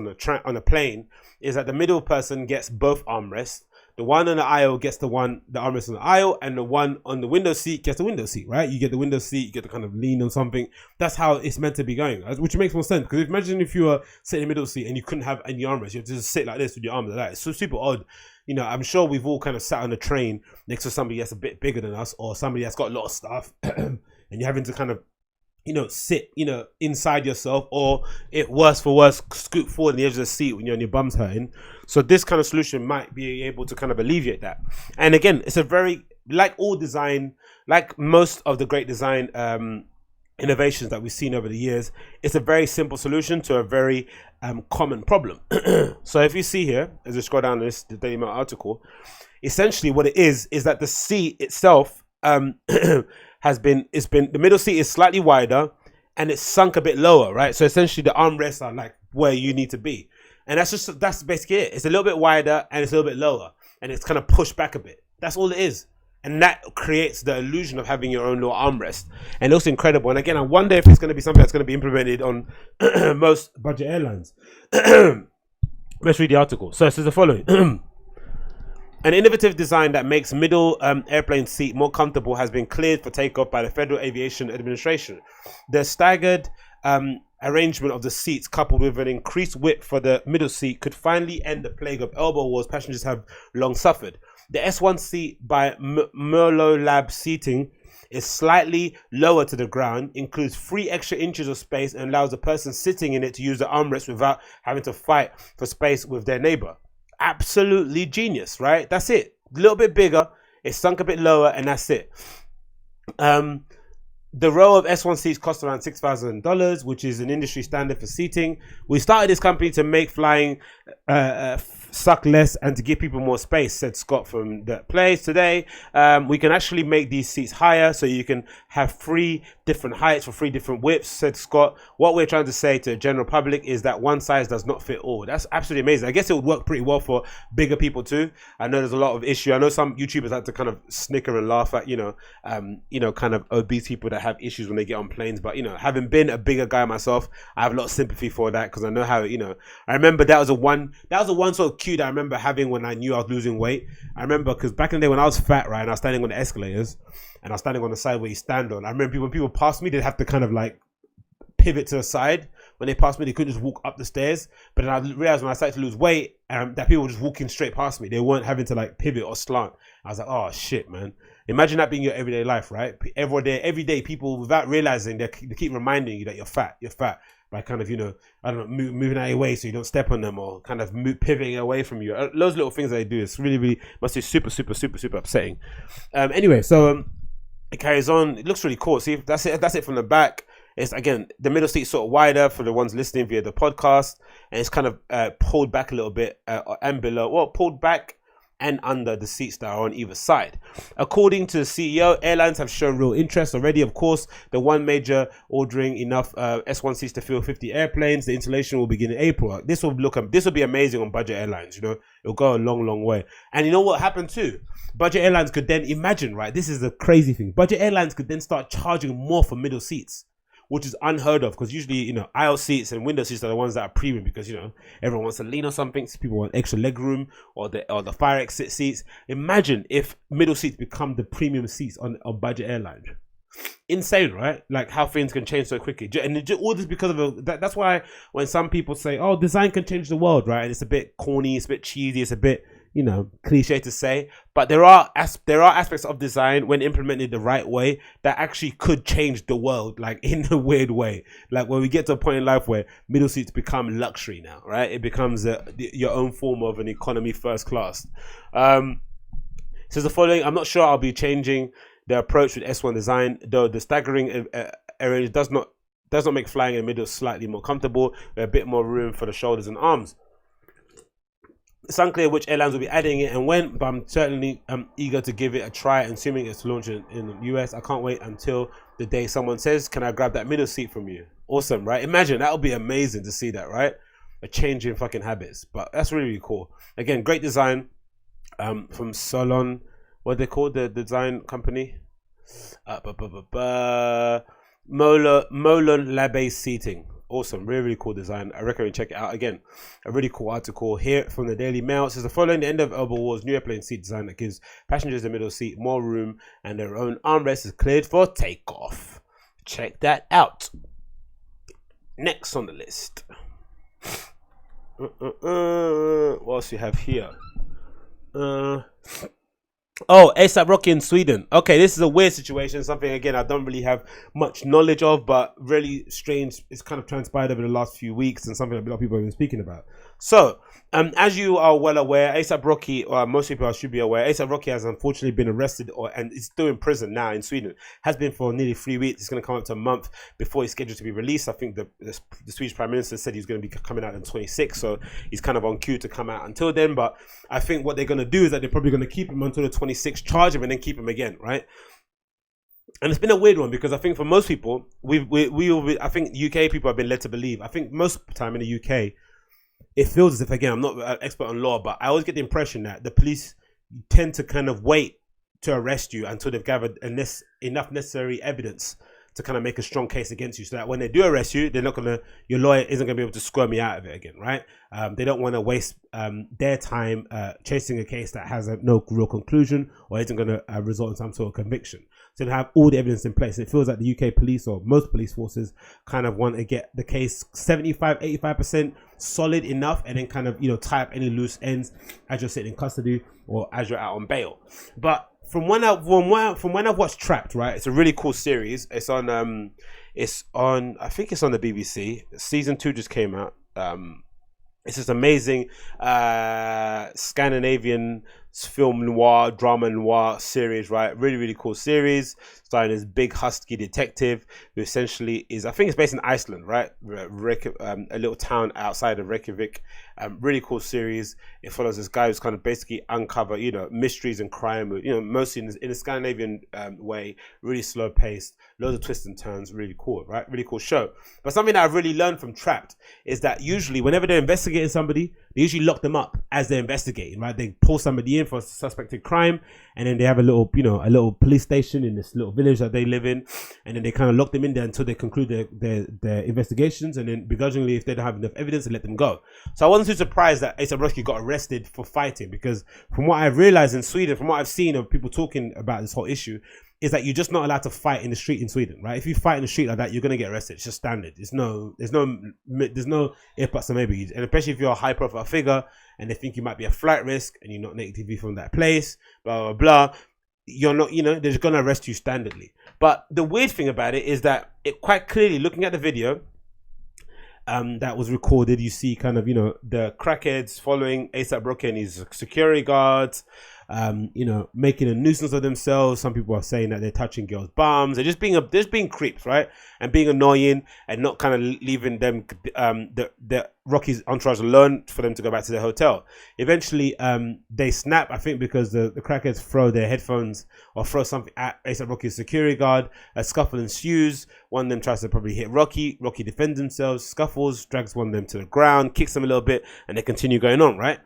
on a plane is that the middle person gets both armrests. The one on the aisle gets the armrest on the aisle, and the one on the window seat gets the window seat, right? You get the window seat, you get to kind of lean on something. That's how it's meant to be going, which makes more sense. Because imagine if you were sitting in the middle seat and you couldn't have any armrest. You have to just sit like this with your arms like that. It's so super odd. I'm sure we've all kind of sat on a train next to somebody that's a bit bigger than us, or somebody that's got a lot of stuff, and you're having to kind of sit, inside yourself, or worse for worse, scoot forward in the edge of the seat when your bum's hurting. So this kind of solution might be able to kind of alleviate that. And again, it's a very, like all design, like most of the great design innovations that we've seen over the years, it's a very simple solution to a very common problem. So if you see here, as you scroll down the Daily Mail article, essentially what it is that the seat itself the middle seat is slightly wider and it's sunk a bit lower, right? So essentially the armrests are like where you need to be. And that's basically it. It's a little bit wider and it's a little bit lower, and it's kind of pushed back a bit. That's all it is. And that creates the illusion of having your own little armrest. And it looks incredible. And again, I wonder if it's going to be something that's going to be implemented on most budget airlines. Let's read the article. So it says the following. An innovative design that makes middle airplane seat more comfortable has been cleared for takeoff by the Federal Aviation Administration. The staggered arrangement of the seats, coupled with an increased width for the middle seat, could finally end the plague of elbow wars passengers have long suffered. The S1 seat by Merlo Lab seating is slightly lower to the ground, includes 3 extra inches of space, and allows the person sitting in it to use the armrest without having to fight for space with their neighbor. Absolutely genius, right? That's it. A little bit bigger, it's sunk a bit lower, and that's it. The row of S1 seats cost around $6,000, which is an industry standard for seating. We started this company to make flying suck less and to give people more space, said Scott from the place today. We can actually make these seats higher, so you can have 3 different heights for 3 different widths, said Scott. What we're trying to say to the general public is that one size does not fit all. That's absolutely amazing. I guess it would work pretty well for bigger people too. I know there's a lot of issue. I know some YouTubers like to kind of snicker and laugh at, kind of obese people that have issues when they get on planes. But, having been a bigger guy myself, I have a lot of sympathy for that, because I know how, I remember that was a one sort of cue that I remember having when I knew I was losing weight. I remember because back in the day when I was fat, right, and I was standing on the escalators and I was standing on the side where you stand on, I remember when people passed me, they'd have to kind of like pivot to the side. When they passed me, they couldn't just walk up the stairs. But then I realized when I started to lose weight, that people were just walking straight past me. They weren't having to like pivot or slant. I was like, oh shit, man. Imagine that being your everyday life, right? Every day people, without realizing, they keep reminding you that you're fat. By kind of, moving out of your way so you don't step on them, or kind of pivoting away from you. Those little things they do, it's really, really, must be super, super, super, super upsetting. Anyway, so it carries on. It looks really cool. See, that's it from the back. It's, again, the middle seat's sort of wider for the ones listening via the podcast, and it's kind of pulled back a little bit and below. Well, pulled back and under the seats that are on either side. According to the CEO, airlines have shown real interest already. Of course, the one major ordering enough S1 seats to fill 50 airplanes. The installation will begin in April. This will be amazing on budget airlines. It'll go a long, long way. And you know what happened too? Budget airlines could then imagine, right? This is the crazy thing. Budget airlines could then start charging more for middle seats, which is unheard of, because usually, aisle seats and window seats are the ones that are premium, because, everyone wants to lean on something. So people want extra leg room, or the fire exit seats. Imagine if middle seats become the premium seats on budget airlines. Insane, right? Like how things can change so quickly. And all this because of that's why when some people say, oh, design can change the world, right? And it's a bit corny, it's a bit cheesy, it's a bit, cliche to say, but there are aspects of design when implemented the right way that actually could change the world, like in a weird way. Like when we get to a point in life where middle seats become luxury now, right? It becomes your own form of an economy first class. Says the following: I'm not sure I'll be changing the approach with S1 design, though the staggering area does not make flying in the middle slightly more comfortable, with a bit more room for the shoulders and arms. It's unclear which airlines will be adding it and when, but I'm certainly eager to give it a try, and assuming it's launched in the US. I can't wait until the day someone says, can I grab that middle seat from you? Awesome, right? Imagine, that would be amazing to see that, right? A change in fucking habits. But that's really, really cool. Again, great design from Solon. What they call the design company? Molon Labe Seating. Awesome, really, really cool design. I recommend check it out. Again, a really cool article here from the Daily Mail. It says, following the end of Elbow War's new airplane seat design that gives passengers the middle seat more room and their own armrest is cleared for takeoff. Check that out. Next on the list. What else we have here? Oh, ASAP Rocky in Sweden. Okay, this is a weird situation. Something, again, I don't really have much knowledge of, but really strange. It's kind of transpired over the last few weeks and something that a lot of people have been speaking about. So, as you are well aware, ASAP Rocky, or most people should be aware, ASAP Rocky has unfortunately been arrested and is still in prison now in Sweden. Has been for nearly 3 weeks. It's going to come up to a month before he's scheduled to be released. I think the Swedish Prime Minister said he's going to be coming out on 26, so he's kind of on cue to come out until then. But I think what they're going to do is that they're probably going to keep him until the 26th, charge him, and then keep him again, right? And it's been a weird one because I think for most people, I think UK people have been led to believe. I think most of the time in the UK, it feels as if, again, I'm not an expert on law, but I always get the impression that the police tend to kind of wait to arrest you until they've gathered enough necessary evidence to kind of make a strong case against you, so that when they do arrest you, your lawyer isn't going to be able to squirm you out of it again, right? They don't want to waste their time chasing a case that has no real conclusion or isn't going to result in some sort of conviction. So they have all the evidence in place. It feels like the UK police, or most police forces, kind of want to get the case 75-85% solid enough, and then kind of tie up any loose ends as you're sitting in custody or as you're out on bail. But from when I've watched Trapped, right? It's a really cool series. It's on I think it's on the BBC. Season 2 just came out. It's this amazing Scandinavian film noir, drama noir series, right? Really, really cool series. Starring this big husky detective who essentially is, I think it's based in Iceland, right? A little town outside of Reykjavik. Really cool series. It follows this guy who's kind of basically uncover, mysteries and crime, mostly in a Scandinavian way, really slow paced, loads of twists and turns, really cool, right? Really cool show. But something that I've really learned from Trapped is that usually whenever they're investigating somebody, they usually lock them up as they're investigating, right? They pull somebody in for a suspected crime, and then they have a little police station in this little village that they live in, and then they kind of lock them in there until they conclude their investigations, and then begrudgingly, if they don't have enough evidence, they let them go. So I wasn't too surprised that ASAP Rocky got arrested for fighting, because from what I've realized in Sweden, from what I've seen of people talking about this whole issue, is that you're just not allowed to fight in the street in Sweden, right? If you fight in the street like that, you're gonna get arrested. It's just standard. There's no if buts or maybe, and especially if you're a high profile figure and they think you might be a flight risk and you're not natively from that place, blah blah blah. You're not, they're just gonna arrest you standardly. But the weird thing about it is that it quite clearly, looking at the video that was recorded, you see kind of the crackheads following ASAP Rocky and his security guards. Making a nuisance of themselves. Some people are saying that they're touching girls' bums. They're just being creeps, right? And being annoying and not kind of leaving them, the Rocky's entourage alone for them to go back to their hotel. Eventually, they snap, I think, because the crackheads throw their headphones or throw something at ASAP Rocky's security guard. A scuffle ensues. One of them tries to probably hit Rocky. Rocky defends themselves, scuffles, drags one of them to the ground, kicks them a little bit, and they continue going on, right?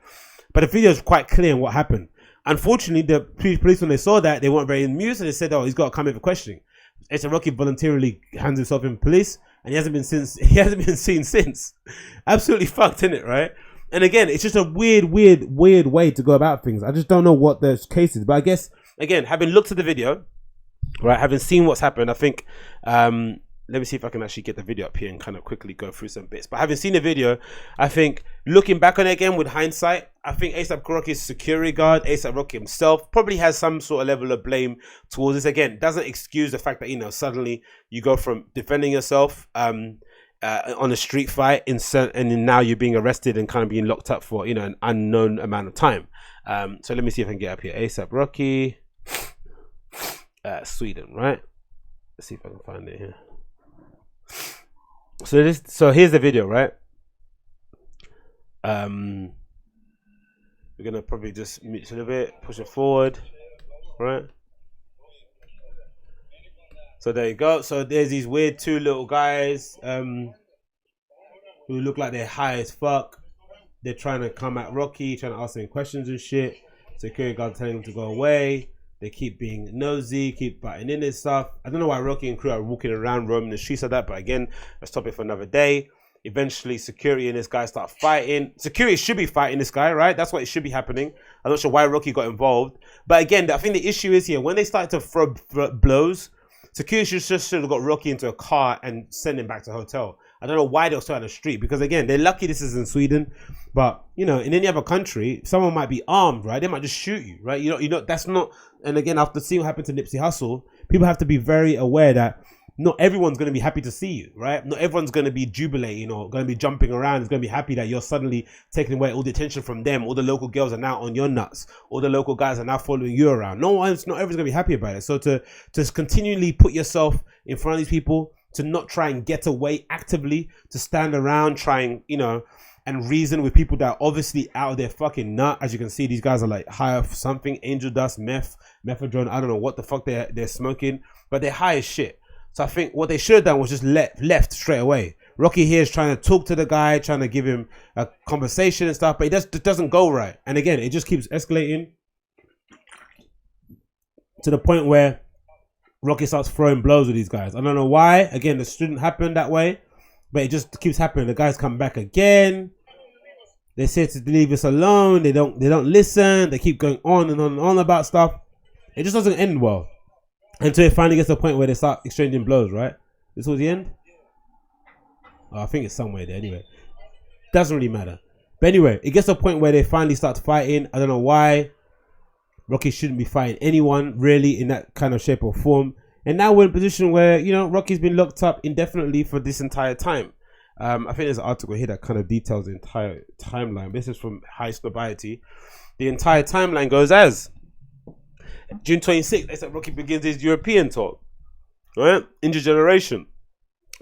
But the video is quite clear on what happened. Unfortunately, the police, when they saw that, they weren't very amused, and they said, "Oh, he's got to come in for questioning." ASAP Rocky voluntarily hands himself in police, and he hasn't been seen since. Absolutely fucked, isn't it, right? And again, it's just a weird way to go about things. I just don't know what the case is, but I guess, again, having looked at the video, right, having seen what's happened, I think, let me see if I can actually get the video up here and kind of quickly go through some bits. But having seen the video, I think looking back on it again with hindsight, I think ASAP Rocky's security guard, ASAP Rocky himself, probably has some sort of level of blame towards this. Again, doesn't excuse the fact that, you know, suddenly you go from defending yourself on a street fight and then now you're being arrested and kind of being locked up for, you know, an unknown amount of time. So let me see if I can get up here. ASAP Rocky, Sweden, right? Let's see if I can find it here. So here's the video, right? We're gonna probably just mute it a bit, push it forward, right? So there you go. So there's these weird two little guys who look like they're high as fuck. They're trying to come at Rocky, trying to ask him questions and shit. Security guard telling him to go away. They keep being nosy, keep biting in and stuff. I don't know why Rocky and crew are walking around roaming the streets like that, but again, let's stop it for another day. Eventually, security and this guy start fighting. Security should be fighting this guy, right? That's what it should be happening. I'm not sure why Rocky got involved. But again, I think the issue is here, when they started to throw blows, security should have got Rocky into a car and send him back to the hotel. I don't know why they were still on the street, because again, they're lucky this is in Sweden. But, you know, in any other country, someone might be armed, right? They might just shoot you, right? You know, that's not, and again, after seeing what happened to Nipsey Hussle, people have to be very aware that not everyone's going to be happy to see you, right? Not everyone's going to be jubilating or going to be jumping around. It's going to be happy that you're suddenly taking away all the attention from them. All the local girls are now on your nuts. All the local guys are now following you around. Not everyone's going to be happy about it. So to continually put yourself in front of these people, to not try and get away actively, to stand around trying, you know, and reason with people that are obviously out of their fucking nut. As you can see, these guys are like high off something, angel dust, methadone. I don't know what the fuck they're smoking, but they're high as shit. So I think what they should have done was just left straight away. Rocky here is trying to talk to the guy, trying to give him a conversation and stuff, but it doesn't go right. And again, it just keeps escalating to the point where Rocky starts throwing blows with these guys. I don't know why. Again, this shouldn't happen that way, but it just keeps happening. The guys come back again. They say to leave us alone. They don't listen. They keep going on and on and on about stuff. It just doesn't end well until it finally gets to a point where they start exchanging blows, right? This was the end? Oh, I think it's somewhere there anyway. Doesn't really matter. But anyway, it gets to a point where they finally start fighting. I don't know why. Rocky shouldn't be fighting anyone really in that kind of shape or form. And now we're in a position where, you know, Rocky's been locked up indefinitely for this entire time. I think there's an article here that kind of details the entire timeline. This is from High Snobiety. The entire timeline goes as June 26th, ASAP Rocky begins his European tour, right? Injured Generation.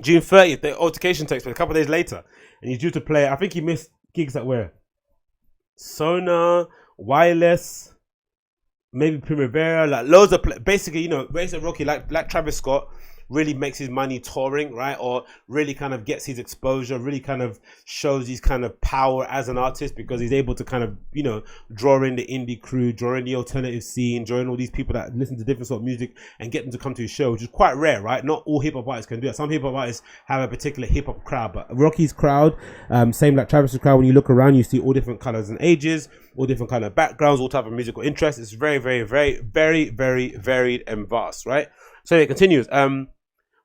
June 30th, the altercation takes place a couple of days later, and he's due to play. I think he missed gigs at where? Sonar, Wireless, maybe Primavera, like loads of basically, you know, ASAP Rocky, like Travis Scott, really makes his money touring, right? Or really kind of gets his exposure, really kind of shows his kind of power as an artist, because he's able to kind of, you know, draw in the indie crew, draw in the alternative scene, draw in all these people that listen to different sort of music and get them to come to his show, which is quite rare, right? Not all hip-hop artists can do it. Some hip-hop artists have a particular hip-hop crowd, but Rocky's crowd, same like Travis's crowd, when you look around, you see all different colors and ages, all different kind of backgrounds, all type of musical interests. It's very, very, very, very, very varied and vast, right? So it continues.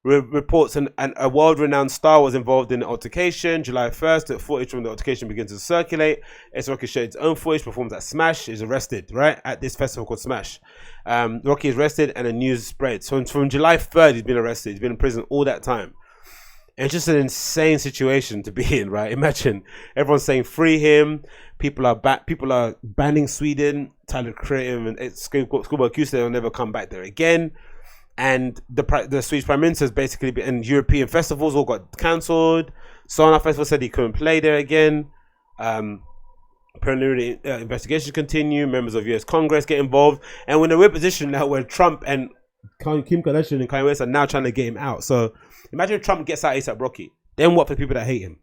Reports a world-renowned star was involved in the altercation. July 1st, the footage from the altercation begins to circulate. ASAP Rocky shared his own footage, performs at Smash, is arrested, right? At this festival called Smash. Rocky is arrested and the news spreads. So from July 3rd, he's been arrested. He's been in prison all that time. And it's just an insane situation to be in, right? Imagine everyone's saying free him. People are banning Sweden. Tyler Creative and Schoolboy Q said they'll never come back there again. And the Swedish Prime Minister has basically been, and European festivals all got cancelled. Sonar Festival said he couldn't play there again. Preliminary investigations continue. Members of US Congress get involved. And we're in a weird position now where Trump and Kim Kardashian and Kanye West are now trying to get him out. So imagine if Trump gets out ASAP Rocky. Then what for people that hate him?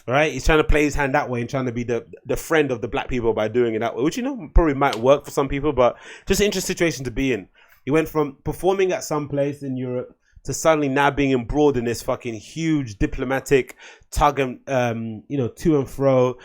Right? He's trying to play his hand that way and trying to be the friend of the black people by doing it that way, which, you know, probably might work for some people, but just an interesting situation to be in. He went from performing at some place in Europe to suddenly now being embroiled in this fucking huge diplomatic tug and, you know, to and fro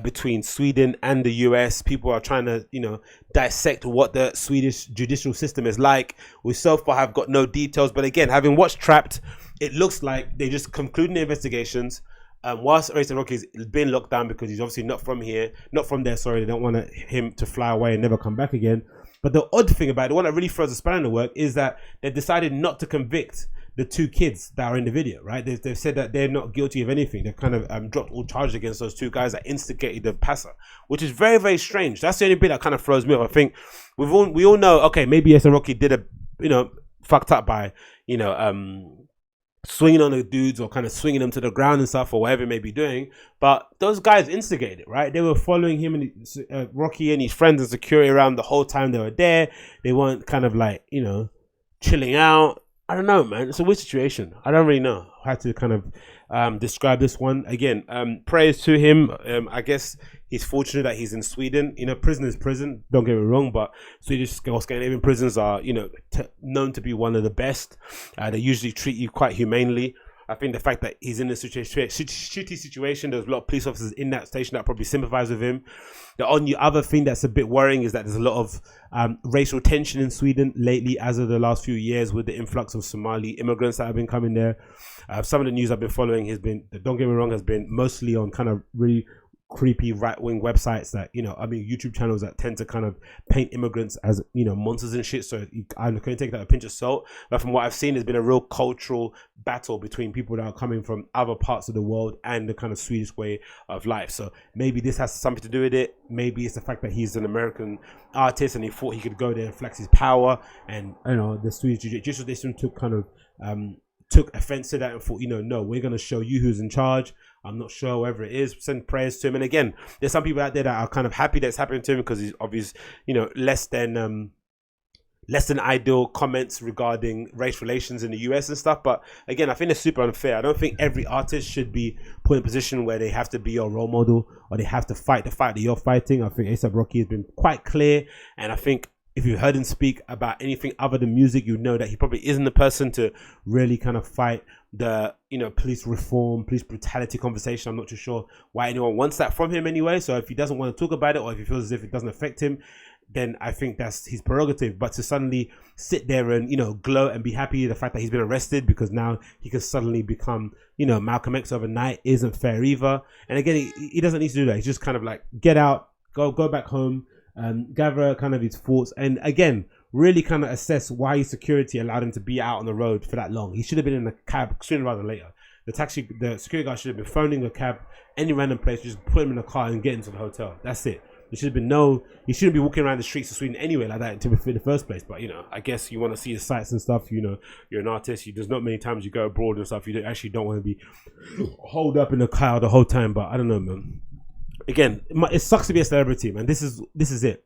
between Sweden and the US. People are trying to, you know, dissect what the Swedish judicial system is like. We so far have got no details. But again, having watched Trapped, it looks like they just concluding the investigations. whilst A$AP Rocky's been locked down because he's obviously not from there. Sorry, they don't want him to fly away and never come back again. But the odd thing about it, the one that really throws a spanner in the work, is that they decided not to convict the 2 kids that are in the video, right? They've said that they're not guilty of anything. They've kind of dropped all charges against those 2 guys that instigated the passer, which is very, very strange. That's the only bit that kind of throws me off. I think we all know, okay, maybe A$AP Rocky did fucked up by, swinging on the dudes or kind of swinging them to the ground and stuff or whatever it may be doing. But those guys instigated it, right? They were following him and Rocky and his friends and security around the whole time they were there. They weren't kind of like, chilling out. I don't know, man. It's a weird situation. I don't really know how to kind of describe this one. Again, prayers to him. I guess he's fortunate that he's in Sweden. Prison is prison. Don't get me wrong, but Swedish Scandinavian prisons are, known to be one of the best. They usually treat you quite humanely. I think the fact that he's in a shitty situation, there's a lot of police officers in that station that probably sympathize with him. The only other thing that's a bit worrying is that there's a lot of racial tension in Sweden lately as of the last few years with the influx of Somali immigrants that have been coming there. Some of the news I've been following don't get me wrong, has been mostly on kind of really creepy right-wing websites that YouTube channels that tend to kind of paint immigrants as monsters and shit. So I'm going to take that a pinch of salt, but from what I've seen, there's been a real cultural battle between people that are coming from other parts of the world and the kind of Swedish way of life. So maybe this has something to do with it. Maybe it's the fact that he's an American artist and he thought he could go there and flex his power, and the Swedish judicial system took offense to that and thought, no, we're going to show you who's in charge. I'm not sure whether it is. Send prayers to him. And again, there's some people out there that are kind of happy that's happening to him because he's obvious, less than ideal comments regarding race relations in the US and stuff. But again, I think it's super unfair. I don't think every artist should be put in a position where they have to be your role model or they have to fight the fight that you're fighting. I think A$AP Rocky has been quite clear, and I think if you heard him speak about anything other than music, you know that he probably isn't the person to really kind of fight the, police reform, police brutality conversation. I'm not too sure why anyone wants that from him anyway. So if he doesn't want to talk about it, or if he feels as if it doesn't affect him, then I think that's his prerogative. But to suddenly sit there and, gloat and be happy the fact that he's been arrested because now he can suddenly become, Malcolm X overnight isn't fair either. And again, he doesn't need to do that. He's just kind of like, get out, go back home, gather kind of his thoughts, and again really kind of assess why his security allowed him to be out on the road for that long. He should have been in a cab sooner rather than later. The security guard should have been phoning a cab any random place, just put him in a car and get into the hotel. That's it. There should have been he shouldn't be walking around the streets of Sweden anyway like that in the first place. But I guess you want to see the sights and stuff. You're an artist. There's not many times you go abroad and stuff. You don't want to be holed up in the car the whole time. But I don't know, man. Again, it sucks to be a celebrity, man. This is it.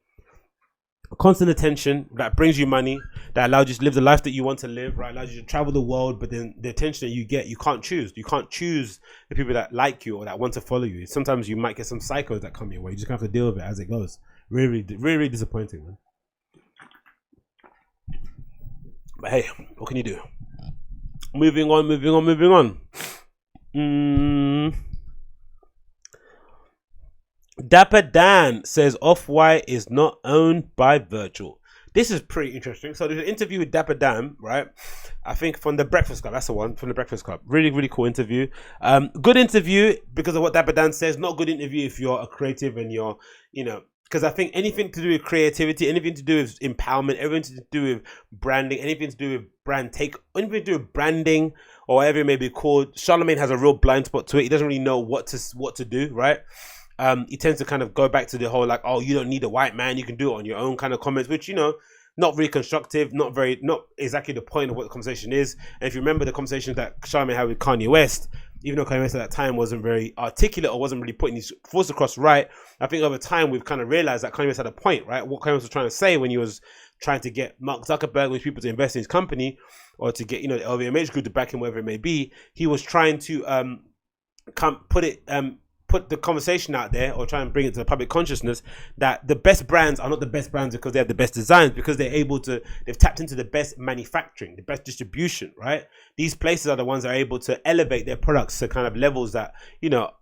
Constant attention that brings you money, that allows you to live the life that you want to live, right? Allows you to travel the world, but then the attention that you get, you can't choose. You can't choose the people that like you or that want to follow you. Sometimes you might get some psychos that come your way. You just have to deal with it as it goes. Really, really, really disappointing, man. But hey, what can you do? Moving on. Dapper Dan says Off-White is not owned by Virgil. This is pretty interesting. So there's an interview with Dapper Dan, right? I think from the Breakfast Club. That's the one, from the Breakfast Club. Really, really cool interview. Good interview because of what Dapper Dan says. Not good interview if you're a creative and you're, because I think anything to do with creativity, anything to do with empowerment, everything to do with branding, anything to do with anything to do with branding or whatever it may be called, Charlemagne has a real blind spot to it. He doesn't really know what to do, right? He tends to kind of go back to the whole like, oh, you don't need a white man, you can do it on your own kind of comments, which, not really constructive, not exactly the point of what the conversation is. And if you remember the conversation that Charlemagne had with Kanye West, even though Kanye West at that time wasn't very articulate or wasn't really putting his thoughts across right, I think over time we've kind of realized that Kanye West had a point, right? What Kanye West was trying to say when he was trying to get Mark Zuckerberg, which people to invest in his company, or to get, the LVMH group to back him, whatever it may be, he was trying to put the conversation out there or try and bring it to the public consciousness that the best brands are not the best brands because they have the best designs, because they've tapped into the best manufacturing, the best distribution, right? These places are the ones that are able to elevate their products to kind of levels that,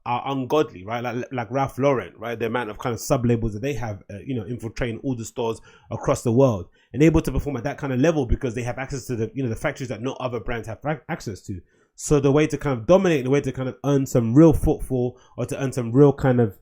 are ungodly, right? Like Ralph Lauren, right? The amount of kind of sub-labels that they have, infiltrating all the stores across the world and able to perform at that kind of level because they have access to the factories that no other brands have access to. So the way to kind of dominate, the way to kind of earn some real footfall or to earn some real kind of,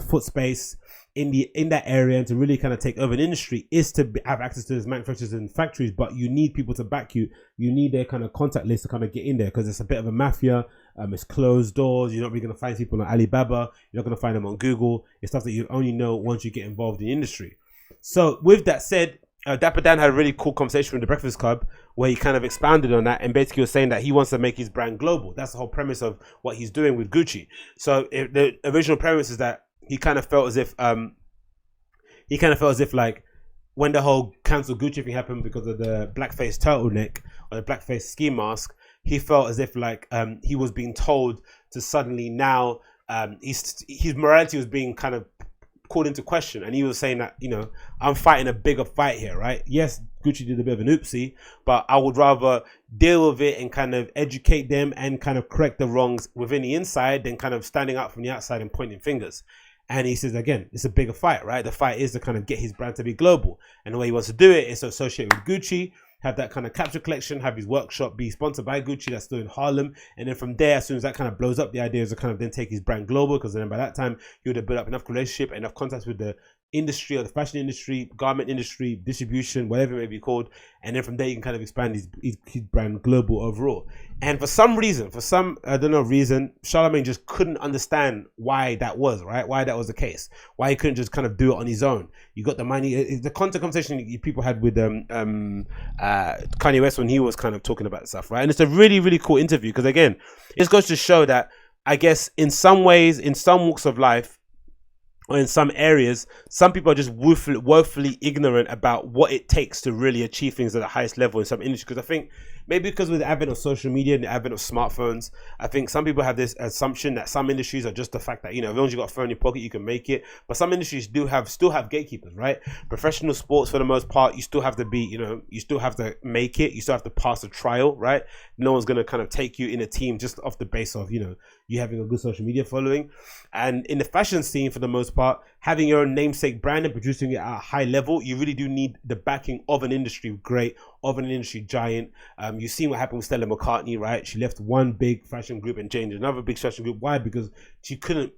foot space in that area and to really kind of take over an industry is to have access to those manufacturers and factories. But you need people to back you. You need their kind of contact list to kind of get in there, because it's a bit of a mafia. It's closed doors. You're not really going to find people on Alibaba. You're not going to find them on Google. It's stuff that you only know once you get involved in the industry. So with that said, Dapper Dan had a really cool conversation with the Breakfast Club where he kind of expounded on that and basically was saying that he wants to make his brand global. That's the whole premise of what he's doing with Gucci. So the original premise is that he kind of felt as if like when the whole cancel Gucci thing happened because of the blackface turtleneck or the blackface ski mask, he felt as if like he was being told to suddenly now his morality was being kind of called into question, and he was saying that, I'm fighting a bigger fight here, right? Yes, Gucci did a bit of an oopsie, but I would rather deal with it and kind of educate them and kind of correct the wrongs within the inside than kind of standing up from the outside and pointing fingers. And he says, again, it's a bigger fight, right? The fight is to kind of get his brand to be global, and the way he wants to do it is to associate with Gucci, have that kind of capture collection, have his workshop be sponsored by Gucci that's still in Harlem. And then from there, as soon as that kind of blows up, the idea is to kind of then take his brand global, because then by that time, he would have built up enough relationship, enough contacts with the industry or the fashion industry, garment industry, distribution, whatever it may be called. And then from there, you can kind of expand his brand global overall. And for some reason, Charlemagne just couldn't understand why that was, right? Why that was the case. Why he couldn't just kind of do it on his own. You got the money. The conversation people had with Kanye West when he was kind of talking about stuff, right? And it's a really, really cool interview, because again, it goes to show that I guess in some ways, in some walks of life, or in some areas, some people are just woefully ignorant about what it takes to really achieve things at the highest level in some industry. Because I think maybe because with the advent of social media and the advent of smartphones, I think some people have this assumption that some industries are just the fact that, as long as you got a phone in your pocket, you can make it. But some industries still have gatekeepers, right? Professional sports, for the most part, you still have to be, you still have to make it. You still have to pass a trial, right? No one's going to kind of take you in a team just off the base of, you having a good social media following. And in the fashion scene, for the most part, having your own namesake brand and producing it at a high level, you really do need the backing of an industry great, of an industry giant. You've seen what happened with Stella McCartney, right? She left one big fashion group and changed another big fashion group. Why? Because she couldn't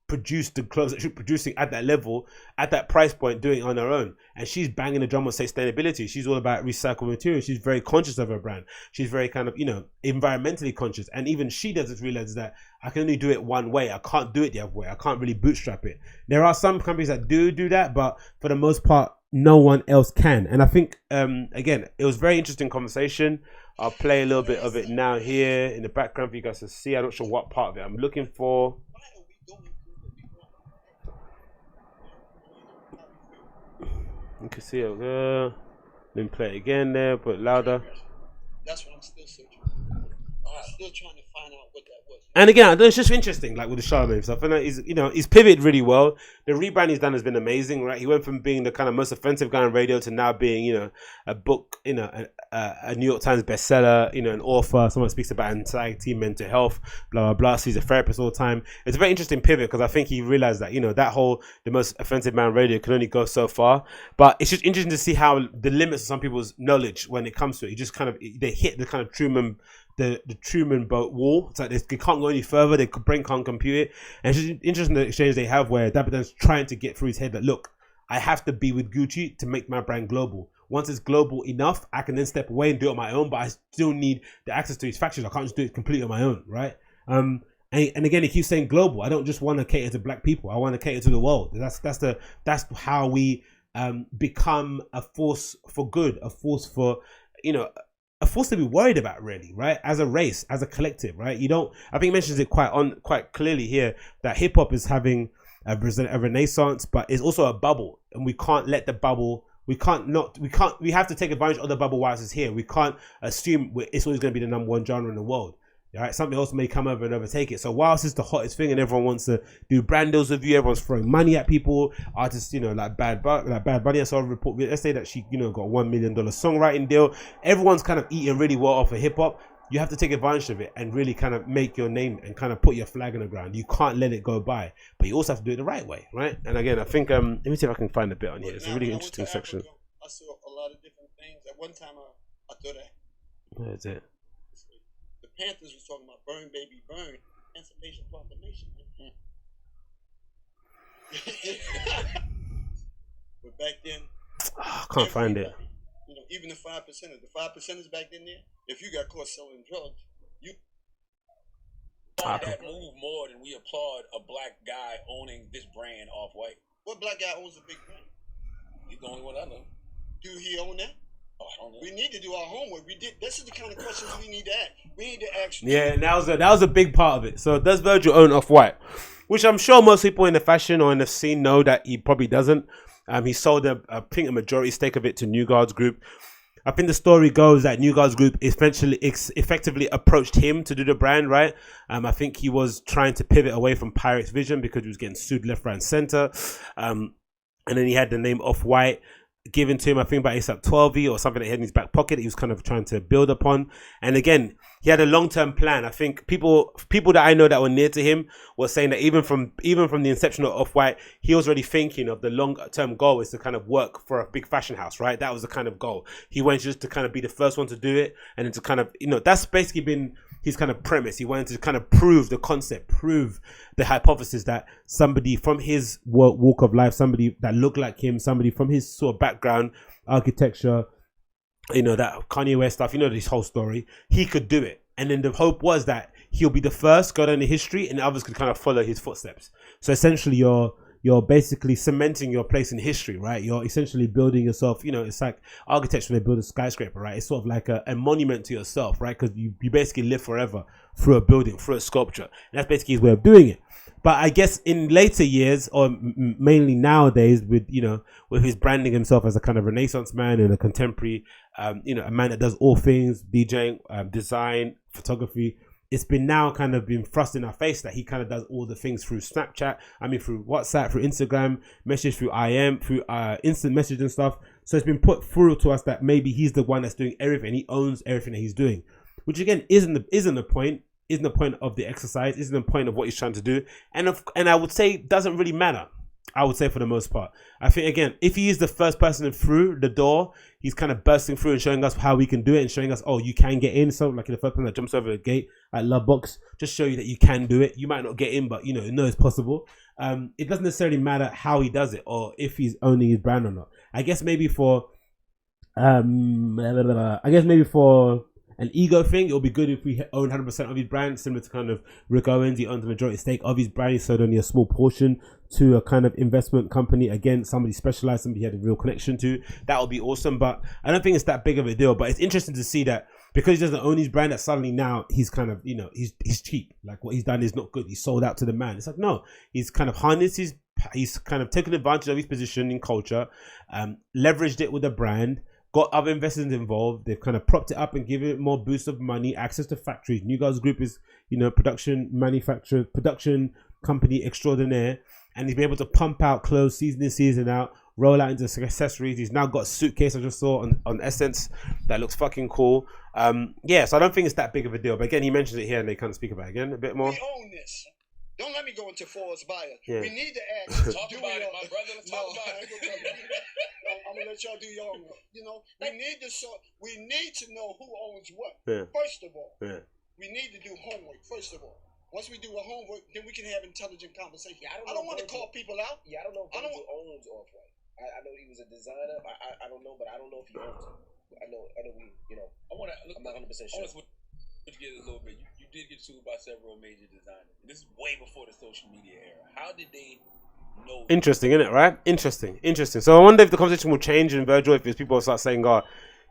produce the clothes that she's producing at that level, at that price point, doing it on her own. And she's banging the drum on sustainability. She's all about recycled materials. She's very conscious of her brand. She's very kind of, environmentally conscious. And even she doesn't realize that I can only do it one way. I can't do it the other way. I can't really bootstrap it. There are some companies that do that, but for the most part, no one else can. And I think, again, it was a very interesting conversation. I'll play a little bit of it now here in the background for you guys to see. I'm not sure what part of it I'm looking for. You can see it there. Then play it again there, put it louder. That's what I'm still searching. Still trying to find out what that was. And again, it's just interesting, like with the Charlemagne stuff. And he's pivoted really well. The rebrand he's done has been amazing, right? He went from being the kind of most offensive guy on radio to now being, a book, a New York Times bestseller, an author, someone speaks about anxiety, mental health, blah, blah, blah. So he's a therapist all the time. It's a very interesting pivot, because I think he realized that, the most offensive man on radio can only go so far. But it's just interesting to see how the limits of some people's knowledge when it comes to it. You just kind of, they hit the kind of Truman boat wall. It's like they can't go any further. Their brain can't compute it. And it's just interesting the exchange they have where Dapper Dan's trying to get through his head that, look, I have to be with Gucci to make my brand global. Once it's global enough, I can then step away and do it on my own, but I still need the access to his factories. I can't just do it completely on my own, right? And again, he keeps saying global. I don't just want to cater to black people. I want to cater to the world. That's how we become a force for good, a force for, a force to be worried about, really, right? As a race, as a collective, right? I think he mentions it quite clearly here that hip hop is having a renaissance, but it's also a bubble, and we can't let the bubble. We have to take advantage of the bubble whilst it's here. We can't assume it's always going to be the number one genre in the world. All right, something else may come over and overtake it. So whilst it's the hottest thing and everyone wants to do brand deals with you, everyone's throwing money at people. Artists, like Bad Bunny. I saw a report. Let's say that she, got a $1 million songwriting deal. Everyone's kind of eating really well off of hip hop. You have to take advantage of it and really kind of make your name and kind of put your flag in the ground. You can't let it go by, but you also have to do it the right way, right? And again, I think let me see if I can find a bit on here. It's a really interesting section. I saw a lot of different things. At one time, I thought where is it? Panthers was talking about burn, baby, burn. Emancipation Proclamation. But back then, I can't find it. You know, even the 5%ers. The 5%ers back then there, if you got caught selling drugs, you that move more than we applaud a black guy owning this brand Off-White. What black guy owns a big brand? He's the only one I know. Do he own that? Oh, I don't know. We need to do our homework. This is the kind of questions we need to ask. We need to ask. Yeah, and that was a big part of it. So does Virgil own Off-White? Which I'm sure most people in the fashion or in the scene know that he probably doesn't. He sold I think a majority stake of it to New Guards Group. I think the story goes that New Guards Group effectively approached him to do the brand, right? I think he was trying to pivot away from Pirates Vision because he was getting sued left, right, and center. And then he had the name Off-White given to him, I think by ASAP 12 or something that he had in his back pocket. He was kind of trying to build upon. And again, he had a long-term plan. I think people that I know that were near to him were saying that even from the inception of Off-White, he was already thinking of the long-term goal is to kind of work for a big fashion house, right? That was the kind of goal. He went just to kind of be the first one to do it, and then to kind of, that's basically been his kind of premise. He wanted to kind of prove the concept, prove the hypothesis that somebody from his walk of life, somebody that looked like him, somebody from his sort of background, architecture, that Kanye West stuff, this whole story, he could do it. And then the hope was that he'll be the first, go down in history, and others could kind of follow his footsteps. So essentially you're basically cementing your place in history, right? You're essentially building yourself, it's like architecture when they build a skyscraper, right? It's sort of like a monument to yourself, right? Because you basically live forever through a building, through a sculpture. And that's basically his way of doing it. But I guess in later years, or mainly nowadays, with his branding himself as a kind of Renaissance man and a contemporary, a man that does all things, DJing, design, photography, it's been now kind of been thrust in our face that he kind of does all the things through Snapchat, through WhatsApp, through Instagram, message through IM, through instant message and stuff. So it's been put through to us that maybe he's the one that's doing everything. He owns everything that he's doing, which again isn't the point of the exercise, isn't the point of what he's trying to do. And I would say doesn't really matter. I would say for the most part. I think, again, if he is the first person through the door, he's kind of bursting through and showing us how we can do it and showing us, oh, you can get in. So like the first person that jumps over the gate at Love Box, just show you that you can do it. You might not get in, but it's possible. It doesn't necessarily matter how he does it or if he's owning his brand or not. I guess maybe for an ego thing, it'll be good if we own 100% of his brand, similar to kind of Rick Owens. He owns the majority stake of his brand. He sold only a small portion to a kind of investment company. Again, somebody specialized, somebody he had a real connection to. That would be awesome, but I don't think it's that big of a deal. But it's interesting to see that because he doesn't own his brand, that suddenly now he's kind of, he's cheap. Like what he's done is not good. He's sold out to the man. It's like, no, he's kind of harnessed he's kind of taken advantage of his position in culture, leveraged it with a brand, got other investors involved. They've kind of propped it up and given it more boost of money, access to factories. New Guards Group is, production company extraordinaire. And he's been able to pump out clothes season in, season out, roll out into accessories. He's now got a suitcase I just saw on Essence that looks fucking cool. So I don't think it's that big of a deal. But again, he mentions it here and they kind of speak about it again a bit more. We own this. Don't let me go into forced bias. Yeah. We need to ask. Talk about it, my brother. Let's talk about it. I'm gonna let y'all do y'all. We need to know who owns what. Yeah. First of all, we need to do homework. First of all, once we do our homework, then we can have intelligent conversation. Yeah, I don't want to call people out. Yeah, I don't know if Virgil owns Off-White. I know he was a designer. I don't know, but I don't know if he owns it. I know we. I'm not 100% sure. Switch gears a little bit. You did get sued by several major designers. This is way before the social media era. How did they know? Interesting, isn't it? Right? Interesting. So I wonder if the conversation will change in Virgil if people start saying,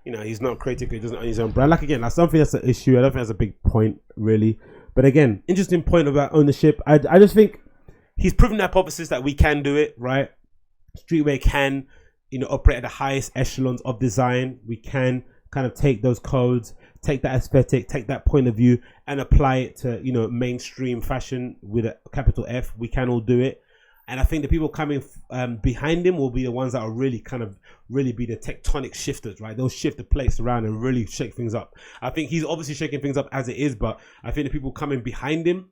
he's not creative, he doesn't own his own brand. Like again, that's something that's an issue. I don't think that's a big point really. But again, interesting point about ownership. I just think he's proven the hypothesis that we can do it, right? Streetwear can, operate at the highest echelons of design. We can kind of take those codes, take that aesthetic, take that point of view and apply it to, mainstream fashion with a capital F. We can all do it. And I think the people coming behind him will be the ones that are really be the tectonic shifters, right? They'll shift the plates around and really shake things up. I think he's obviously shaking things up as it is, but I think the people coming behind him,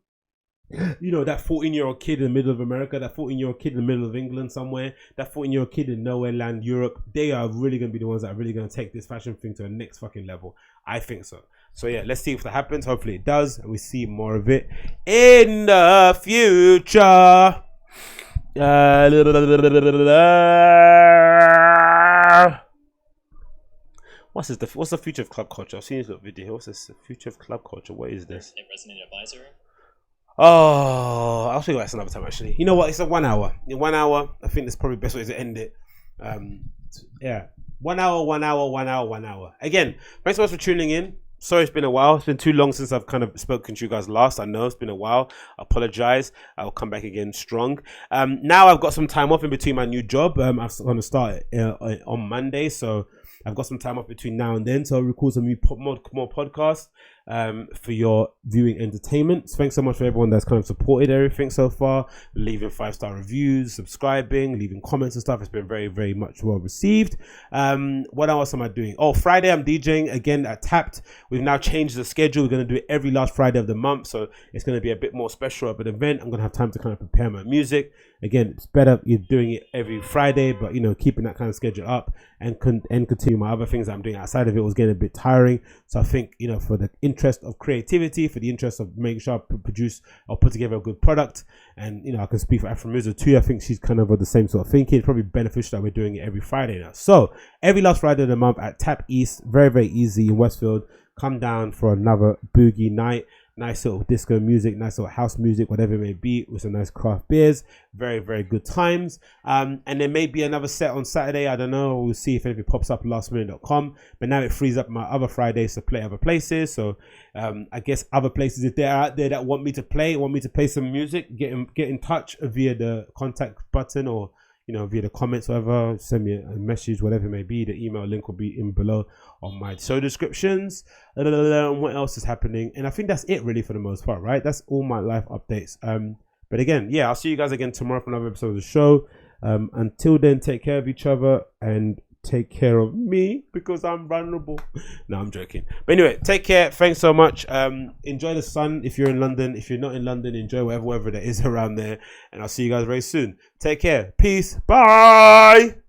that 14-year-old kid in the middle of America, that 14-year-old kid in the middle of England somewhere, that 14-year-old kid in nowhere land, Europe, they are really going to be the ones that are really going to take this fashion thing to the next fucking level. I think so. So yeah, let's see if that happens. Hopefully it does, and we see more of it in the future. What's the future of club culture? I've seen this little video here. What's this? The future of club culture. What is this? A resident advisor. Oh, I'll show you guys another time. Actually, you know what? It's a 1 hour. In 1 hour, I think that's probably the best way to end it. Yeah, 1 hour, 1 hour, 1 hour, 1 hour. Again, thanks so much for tuning in. Sorry, it's been a while. It's been too long since I've kind of spoken to you guys last. I know it's been a while. I apologize. I'll come back again strong. Now I've got some time off in between my new job. I'm going to start on Monday, so I've got some time off between now and then. So I'll record some more podcasts for your viewing entertainment. So thanks so much for everyone that's kind of supported everything so far, leaving 5-star reviews, subscribing, leaving comments and stuff. It's been very, very much well received. What else am I doing? Oh, Friday I'm DJing again at Tapped. We've now changed the schedule. We're going to do it every last Friday of the month, so it's going to be a bit more special of an event. I'm going to have time to kind of prepare my music. Again, it's better you're doing it every Friday, but keeping that kind of schedule up and continue my other things that I'm doing outside of it was getting a bit tiring. So I think for the interest of creativity, for the interest of making sure I produce or put together a good product, and I can speak for Afromusa too. I think she's kind of the same sort of thinking. It's probably beneficial that we're doing it every Friday now. So every last Friday of the month at Tap East, very, very easy in Westfield. Come down for another boogie night. Nice little disco music, nice little house music, whatever it may be, with some nice craft beers. Very, very good times. And there may be another set on Saturday. I don't know. We'll see if anything pops up lastminute.com. But now it frees up my other Fridays to play other places. So I guess other places, if they're out there that want me to play some music, get in touch via the contact button or via the comments, whatever. Send me a message, whatever it may be. The email link will be in below on my show descriptions. What else is happening? And I think that's it really for the most part, right? That's all my life updates. But again, yeah, I'll see you guys again tomorrow for another episode of the show. Until then, take care of each other and take care of me because I'm vulnerable. No, I'm joking. But anyway, take care. Thanks so much. Enjoy the sun if you're in London. If you're not in London, enjoy whatever weather there is around there. And I'll see you guys very soon. Take care. Peace. Bye.